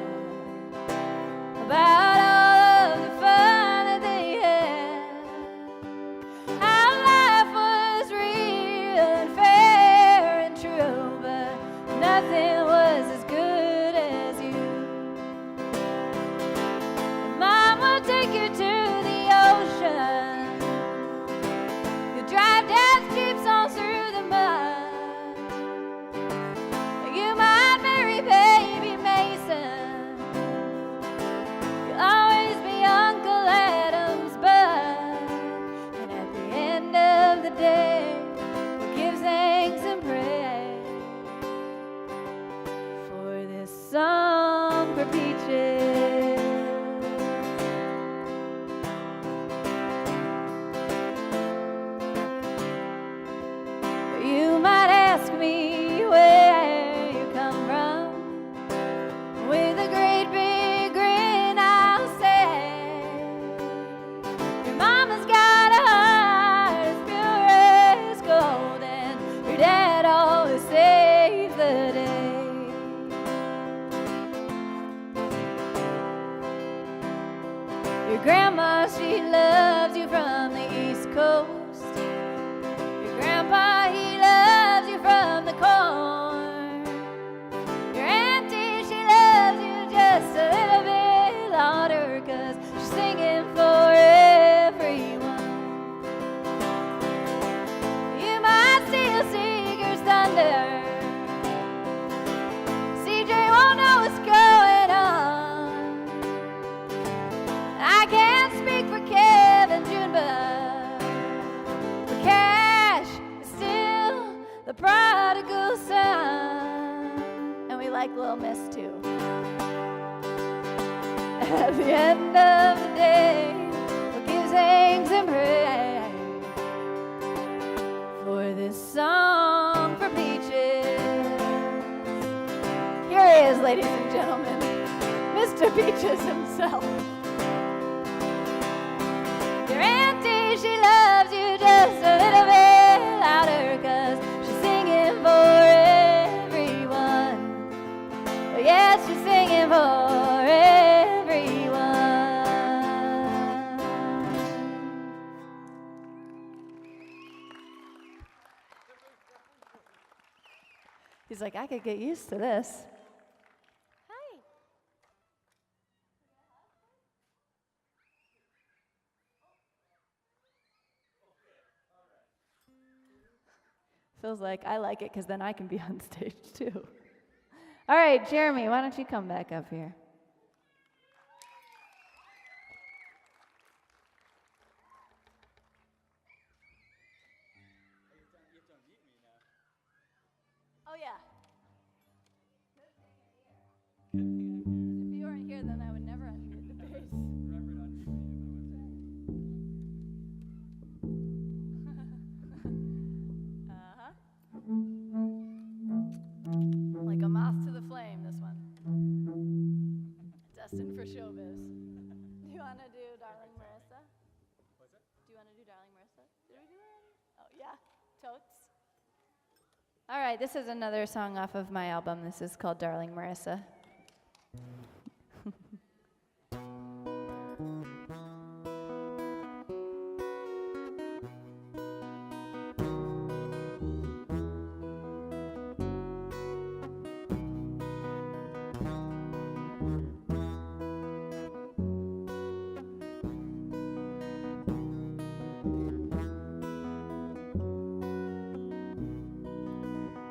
about all of the fun that they had, how life was real and fair and true, but nothing was as good as you. And Mom will take you to the ocean, you drive death jeeps on through the mud, you might marry baby Mason, always be Uncle Adam's bud. And at the end of the day, we'll give thanks and pray for this song for Peaches. You might ask me where you come from. With a great big grin, I'll say, your mama's got a heart as pure as gold, and your dad always saved the day. Your grandma, she loves you from the East Coast. Your grandpa, he loves you from the corn. Your auntie, she loves you just a little bit louder, 'cause she's singing for everyone. You might still Seeger's thunder. CJ won't know what's going on. I can't speak for Kevin June, but Cash is still the prodigal son. And we like Little Miss too. At the end of the day, we'll give thanks and pray for this song for Peaches. Here he is, ladies and gentlemen, Mr. Peaches himself. Your auntie, she loves you just a little bit louder, 'cause she's singing for everyone. Oh, yes, she's singing for everyone. He's like, I could get used to this. Hi. Feels like I like it because then I can be on stage too. All right, Jeremy, why don't you come back up here? Oh, yeah. If you weren't here, then I would never unmute the bass. Like a moth to the flame, this one. Destined for showbiz. Do you want to do Darling Marissa? What's it? Do you want to do Darling Marissa? Did we do that already? Oh, yeah. Totes. All right, this is another song off of my album. This is called Darling Marissa.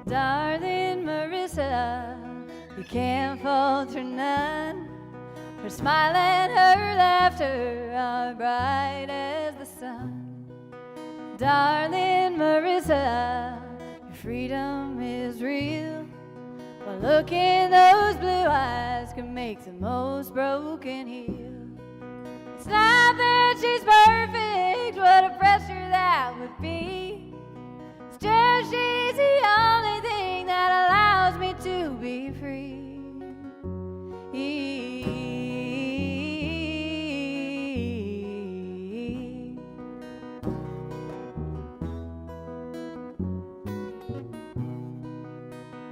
Darling Marissa, you can't falter none. Her smile and her laughter are bright as the sun. Darling Marissa, your freedom is real. But look in those blue eyes can make the most broken heal. It's not that she's perfect, what a pressure that would be. It's just she's the only thing that allows me to be free.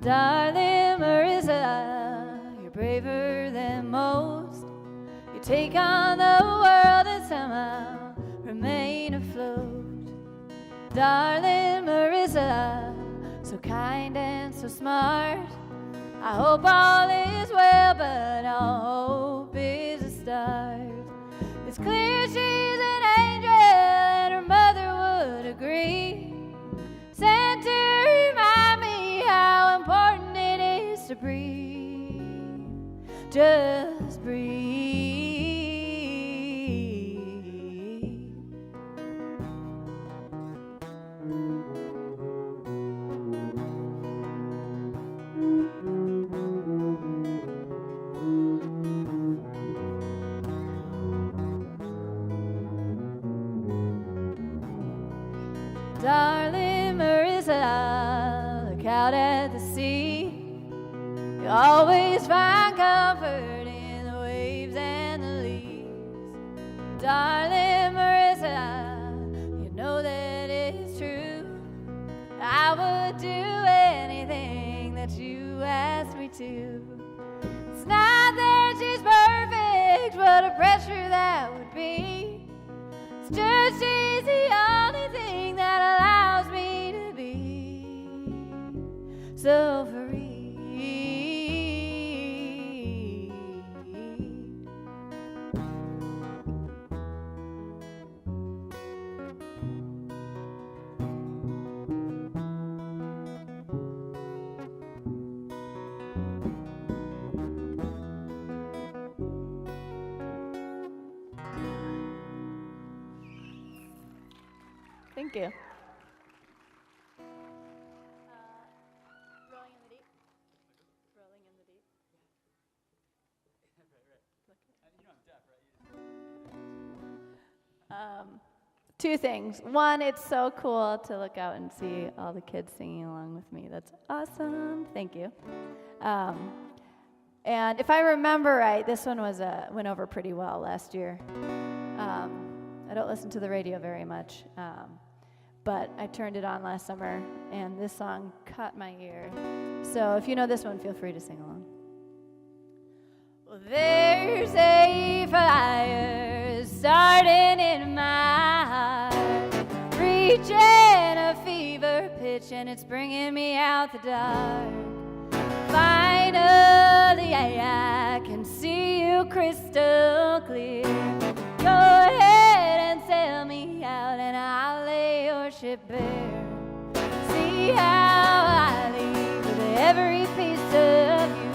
Darling Marissa, you're braver than most. You take on the world and somehow remain afloat. Darling Marissa, so kind and so smart. I hope all is well, but all hope is a start. It's clear she's an angel and her mother would agree. Sent to remind me how important it is to breathe. Just breathe. Darling Marissa, look out at the sea. You always find comfort in the waves and the leaves. Darling Marissa, you know that it's true. I would do anything that you asked me to. It's not that she's perfect, what a pressure that would be. It's just she's the only thing that allows me to be so free. Thank you. Rolling in the deep. Rolling in the deep. You know I'm deaf, right? Two things. One, it's so cool to look out and see all the kids singing along with me. That's awesome. Thank you. And if I remember right, this one went over pretty well last year. I don't listen to the radio very much, but I turned it on last summer, and this song caught my ear. So if you know this one, feel free to sing along. Well, there's a fire starting in my heart, reaching a fever pitch, and it's bringing me out the dark. Finally, I can see you crystal clear. Go ahead and sail me out, and I'll lay your ship bare. See how I leave with every piece of you.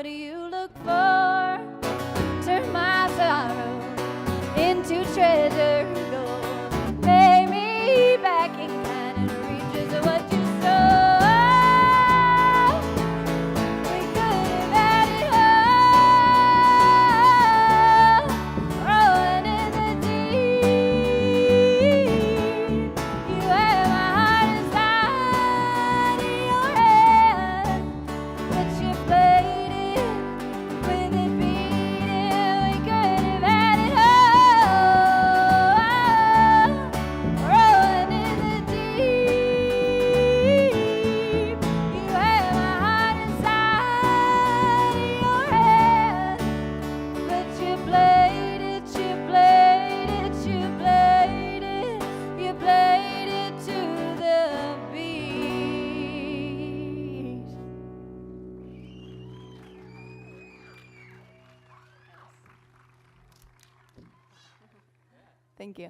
do you look for? Turn my sorrow into treasure gold. Pay me back in kind and reaches of what you stole. We could have had it all, rolling in the deep. You had my heart inside of your hand, but you played it with it beating. We could have had it all, rolling in the deep. You had my heart inside of your hand, but you played it, you played it, you played it, you played it to the beat. Thank you.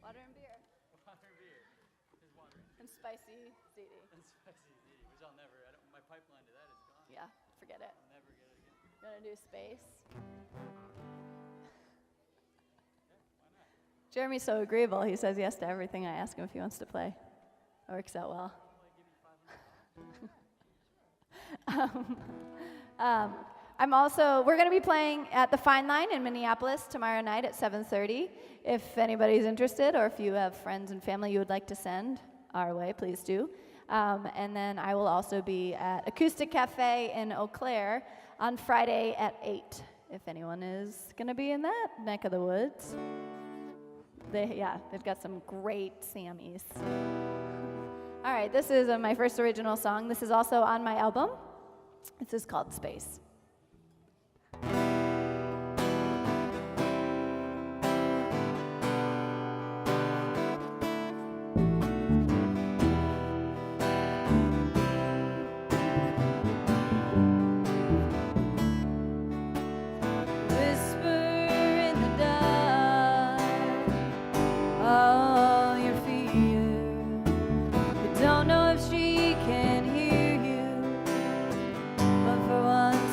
Water and beer. Water and beer. Here's water. And spicy ziti. And spicy ziti, which I'll never, my pipeline to that is gone. Yeah, forget it. I'll never get it again. You want to do space? Jeremy's so agreeable. He says yes to everything I ask him if he wants to play. It works out well. We're going to be playing at the Fine Line in Minneapolis tomorrow night at 7:30. If anybody's interested, or if you have friends and family you would like to send our way, please do. And then I will also be at Acoustic Cafe in Eau Claire on Friday at 8, if anyone is going to be in that neck of the woods. They've got some great Sammies. All right, this is my first original song. This is also on my album. This is called Space.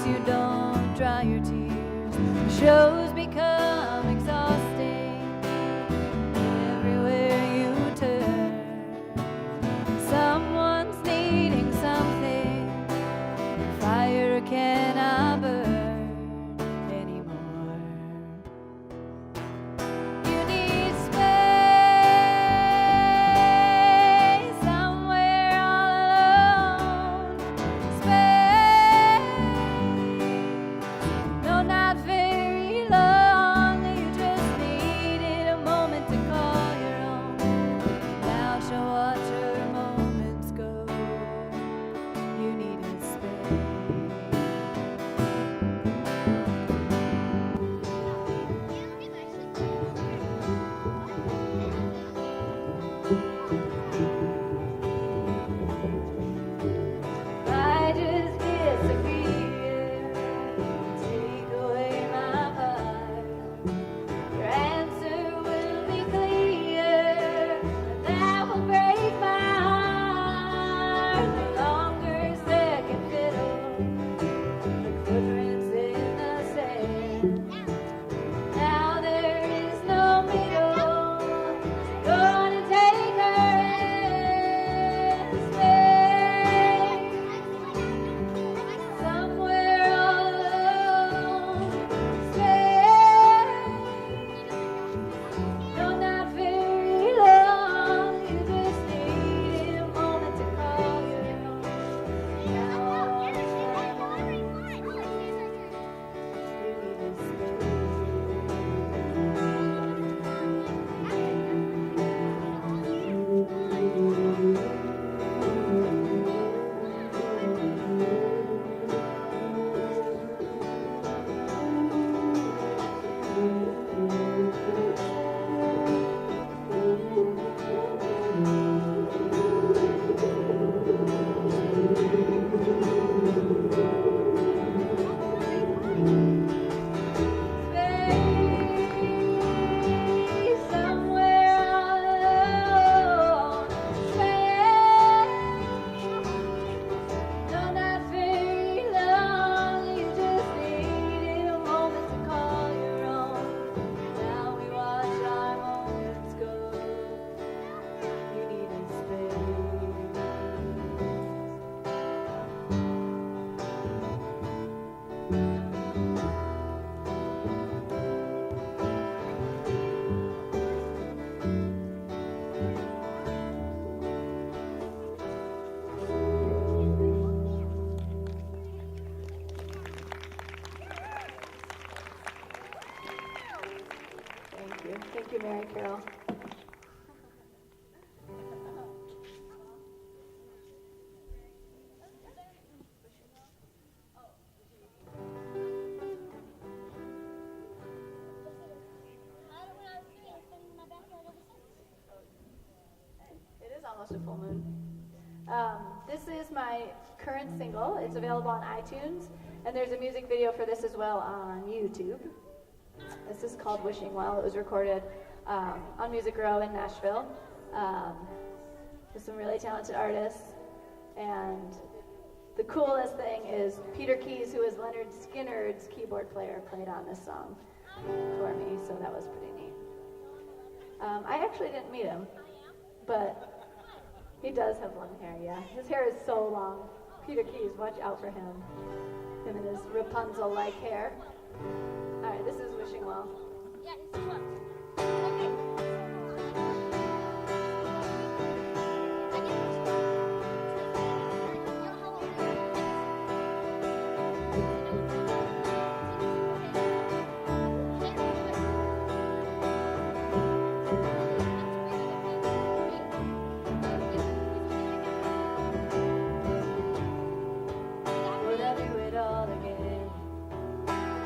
You almost a full moon. This is my current single. It's available on iTunes, and there's a music video for this as well on YouTube. This is called Wishing Well. It was recorded on Music Row in Nashville with some really talented artists. And the coolest thing is Peter Keys, who is Leonard Skinner's keyboard player, played on this song for me, so that was pretty neat. I actually didn't meet him, but he does have long hair, yeah. His hair is so long. Peter Keys, watch out for him. Him and his Rapunzel-like hair. All right, this is Wishing Well. Yeah, this is what. Okay. Would I do it all again?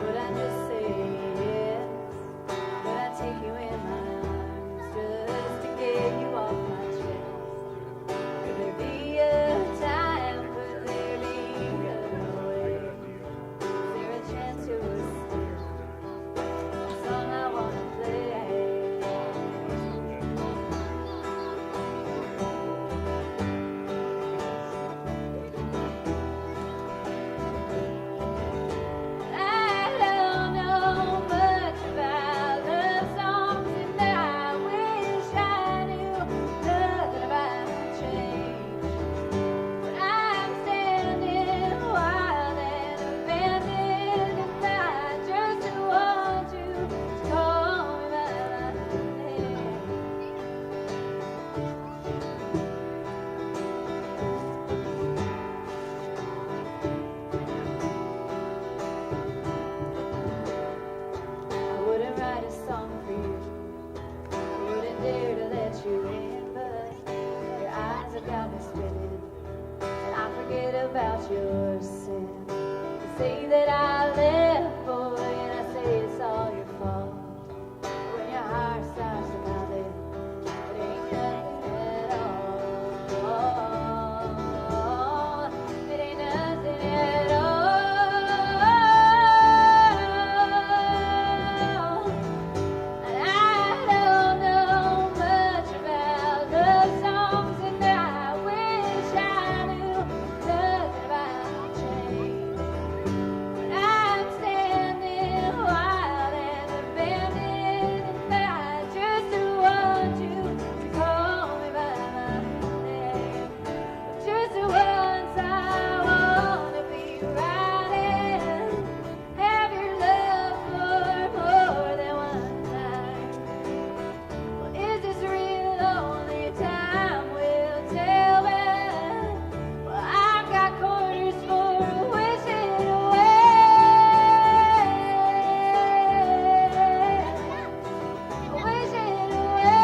Would I just say yes? Would I take you in my arms just to get you off my chest? Could there be a time? Could there be another way? Is there a chance to escape? A song I wanna play. I don't know much about love songs, and I wish I knew nothing about change. But I'm standing wild and abandoned, and I just want you to call me by my name. I wouldn't write a song for you. I wouldn't dare to let you in, but your eyes have got me spinning, and I forget about your sin. You say that I left, boy, and I say it's all your fault. When your heart starts to melt, it ain't nothing at all. It ain't nothing at all. And I don't know much about love songs, and I wish I knew nothing about change. But I'm standing wild and abandoned, and I just want you to call me by my name. Just once I wanna be right and have your love for more than one night. Well, is this real? Only time will tell me. Well, I've got quarters for wishing away. Wishing away.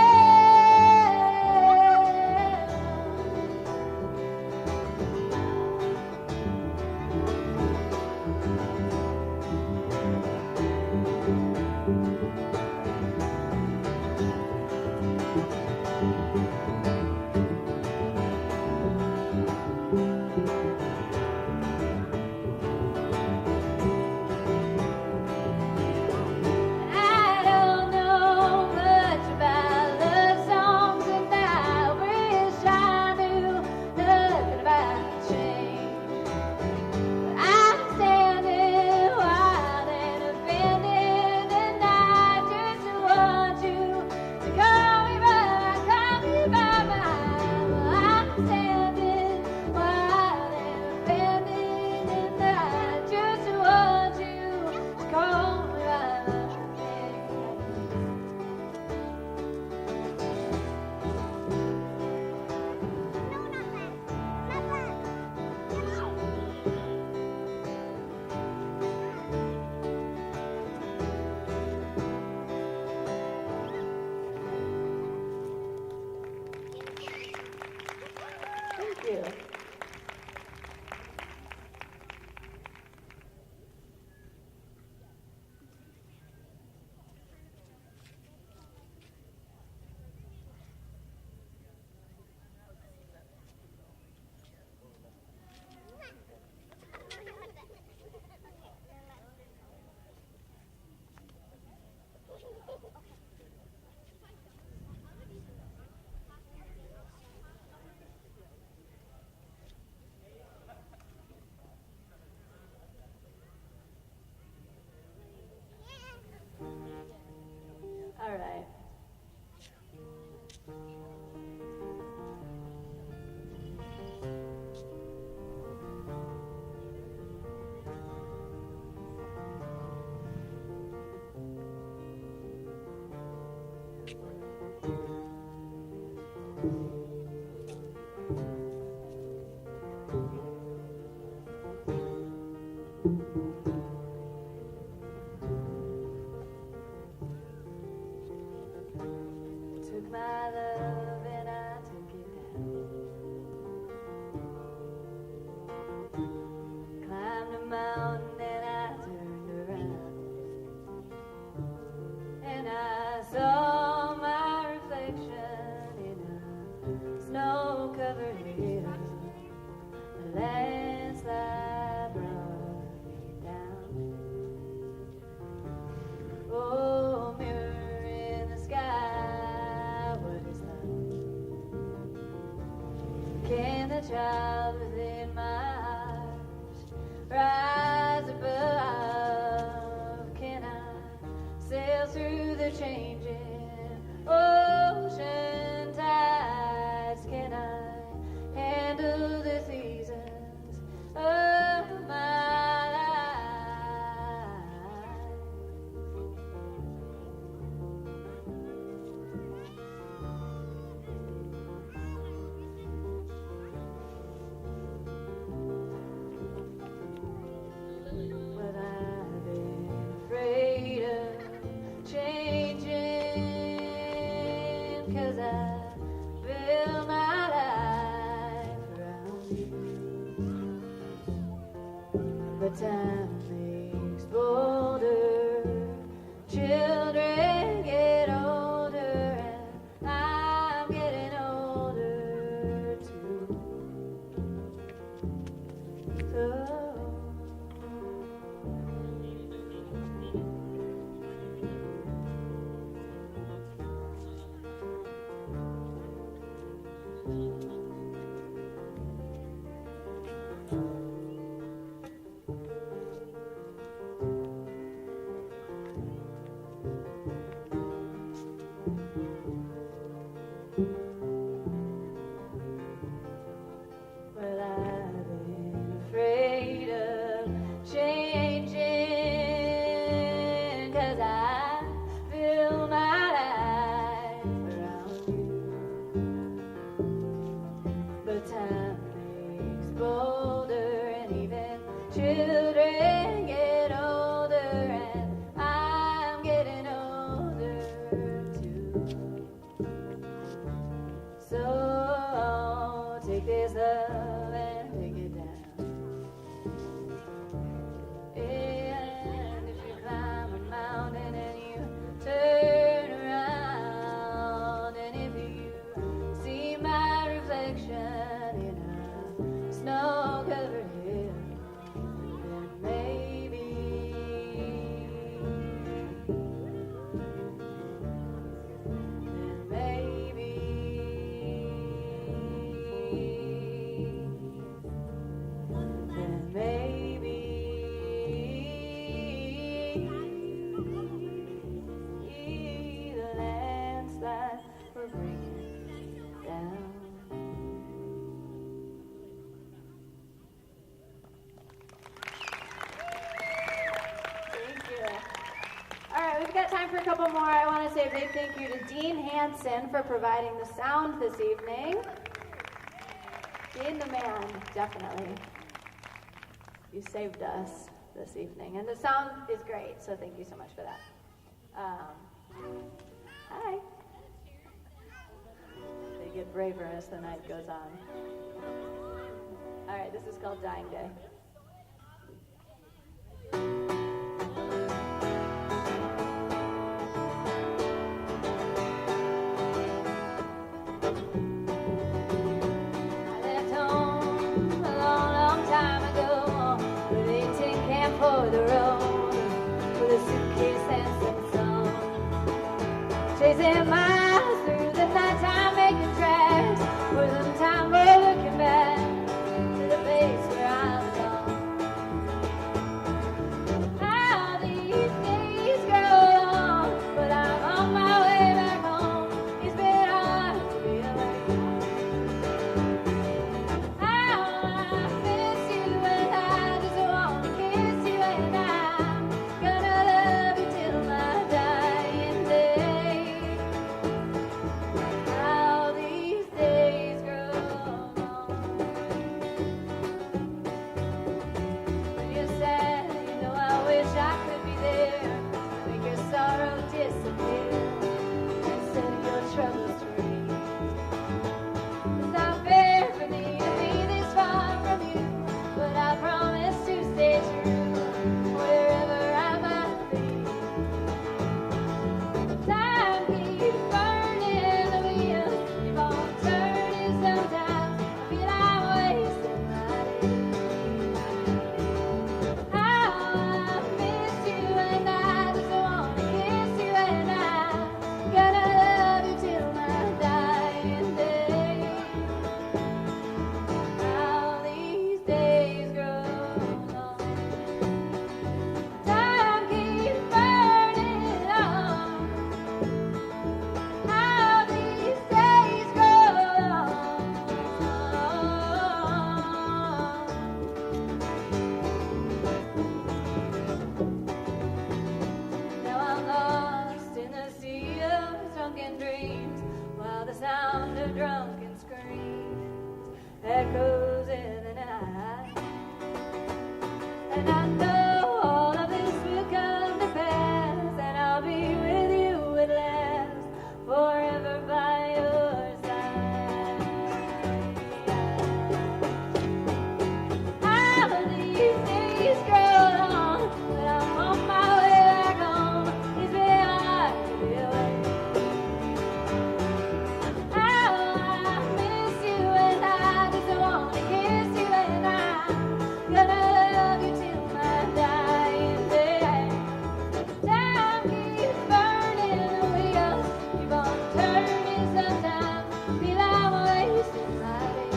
I don't know much about love songs, and I wish I knew nothing about change. But I'm standing wild and abandoned, and I just want you to call me by my. I'm standing wild and abandoned, and I just want you to call me by my name. Thank you. snow-covered hill, a landslide brought me down. Oh, mirror in the sky, what is love? Can the child within my heart rise above? Can I sail through the changing ocean tides? Can I handle the seasons of my life? But I've been afraid of changing, 'cause I build my life around you. But time makes bolder, children get older, and I'm getting older too. So well, I've been afraid of changing, 'cause I build my life around you. But time makes bolder, and even children get older, and I'm getting older too. So take this love and take it down. And if you climb a mountain and you turn around, and if you see my reflection in a snow-covered hill, then maybe the landslide we're bringing down. Thank you. All right, we've got time for a couple more. I want to say a big thank you to Dean Hansen for providing the sound this evening. Dean the man, definitely. You saved us this evening. And the sound is great, so thank you so much for that. Hi. They get braver as the night goes on. All right, this is called Dying Day. I left home a long, long time ago with a tin can for the road, with a suitcase and some song, chasing miles through the nighttime, making tracks for some time for looking back to the place where I belong. How these days grow on, but I'm on my way back home. It's been hard to be away. How I miss you, and I just want to kiss you, and I'm gonna love you till my dying day. echoes in the night. And I know all of this will come to pass, and I'll be with you at last, forever by your side. How these days grow long, when I'm on my way back home, it's been hard to be away. How I miss you, and I just want to kiss you, and I'm gonna love you till my dying day. Time keeps burning the wheels, keep on turning sometimes, feel I'm wasting my day.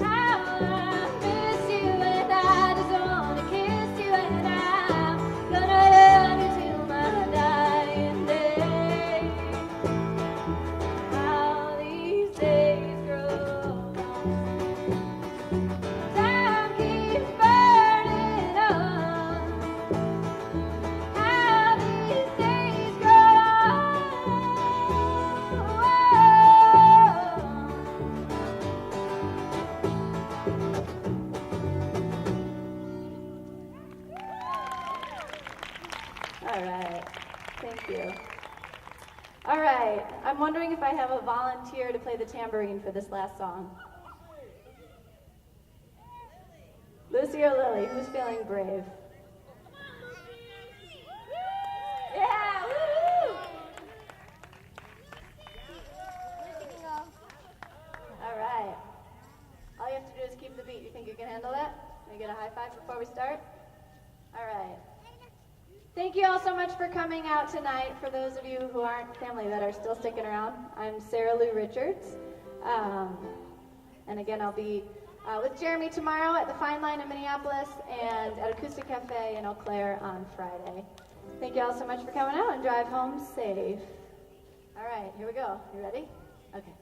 How I miss you, and I just want to kiss you, and I'm gonna love you till my dying day. How these days grow long, time keeps burning on. How these days grow long. All right, thank you. All right, I'm wondering if I have a volunteer to play the tambourine for this last song. Lucy or Lily, who's feeling brave? Yeah, woo! All right. All you have to do is keep the beat. You think you can handle that? Can we get a high five before we start? All right. Thank you all so much for coming out tonight. For those of you who aren't family that are still sticking around, I'm Sarah Lou Richards. And again, I'll be with Jeremy tomorrow at the Fine Line in Minneapolis and at Acoustic Cafe in Eau Claire on Friday. Thank you all so much for coming out, and drive home safe. All right, here we go. You ready? Okay.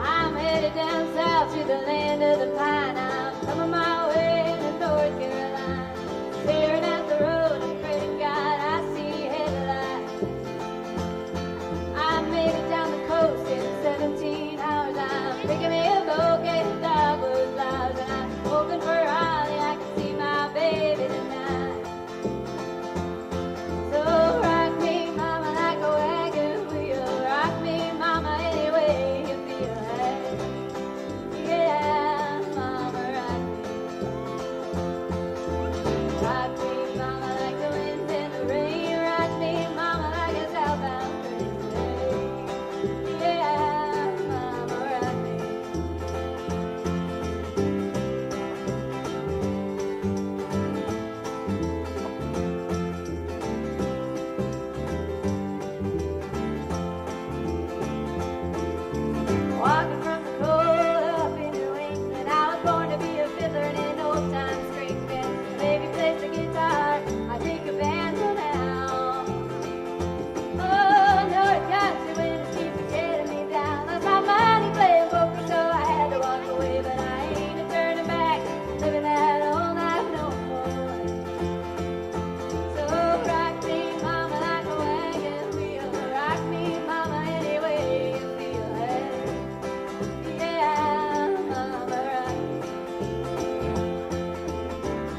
I'm headed down south to the land of the pine. I'm coming my way to North Carolina. Staring at the road, I pray to God I see headlights. I made it down the coast in 17 hours. I'm picking me a bouquet of dogwood flowers, and I'm hoping for Holly I can see my baby tonight. So rock me, mama, like a wagon wheel. Rock me, mama, any way you feel it. Yeah, mama, rock me. Rock me, mama, like the wind and the rain. Rock me, mama, like a southbound train. Yeah, mama, rock me. Walking from the cold up in New England, I was born to be a fiddler in an old time string band. Baby plays the guitar, I think a banjo now. Oh, North Country winds keep getting me down. Lost my money playing poker, so I had to walk away, but I ain't a turning back, living that old life no more. So rock me, mama, like a wagon wheel. Rock me, mama, any way you feel it. Yeah, mama, rock me.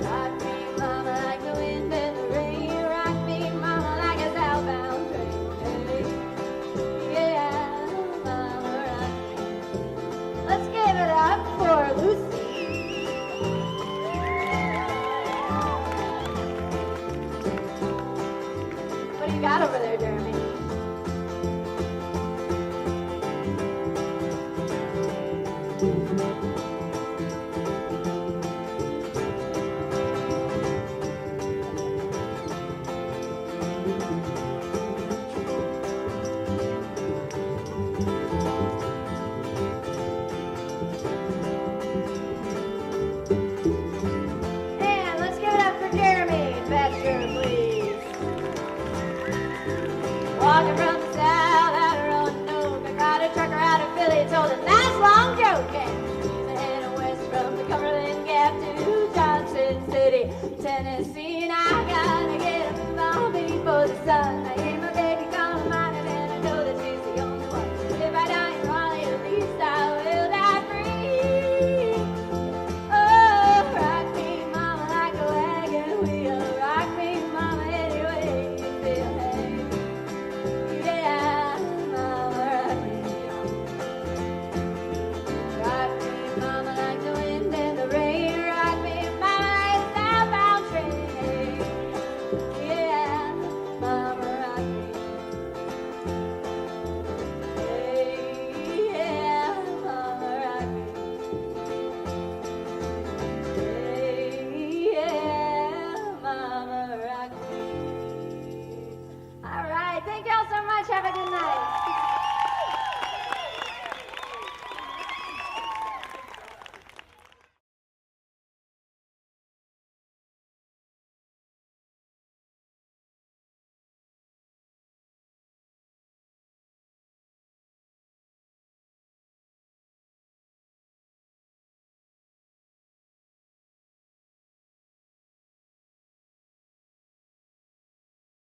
Rock me, mama, like the wind and the rain. Rock me, mama, like a southbound train. Yeah, mama, rock me. Let's give it up for Lucy. What do you got over there, Jeremy? And let's give it up for Jeremy Baxter, please. talking from the south out of Roanoke. I caught a trucker out of Philly, told a nice long joke. And she's heading west from the Cumberland Gap to Johnson City, Tennessee. And I gotta get a move on before the sun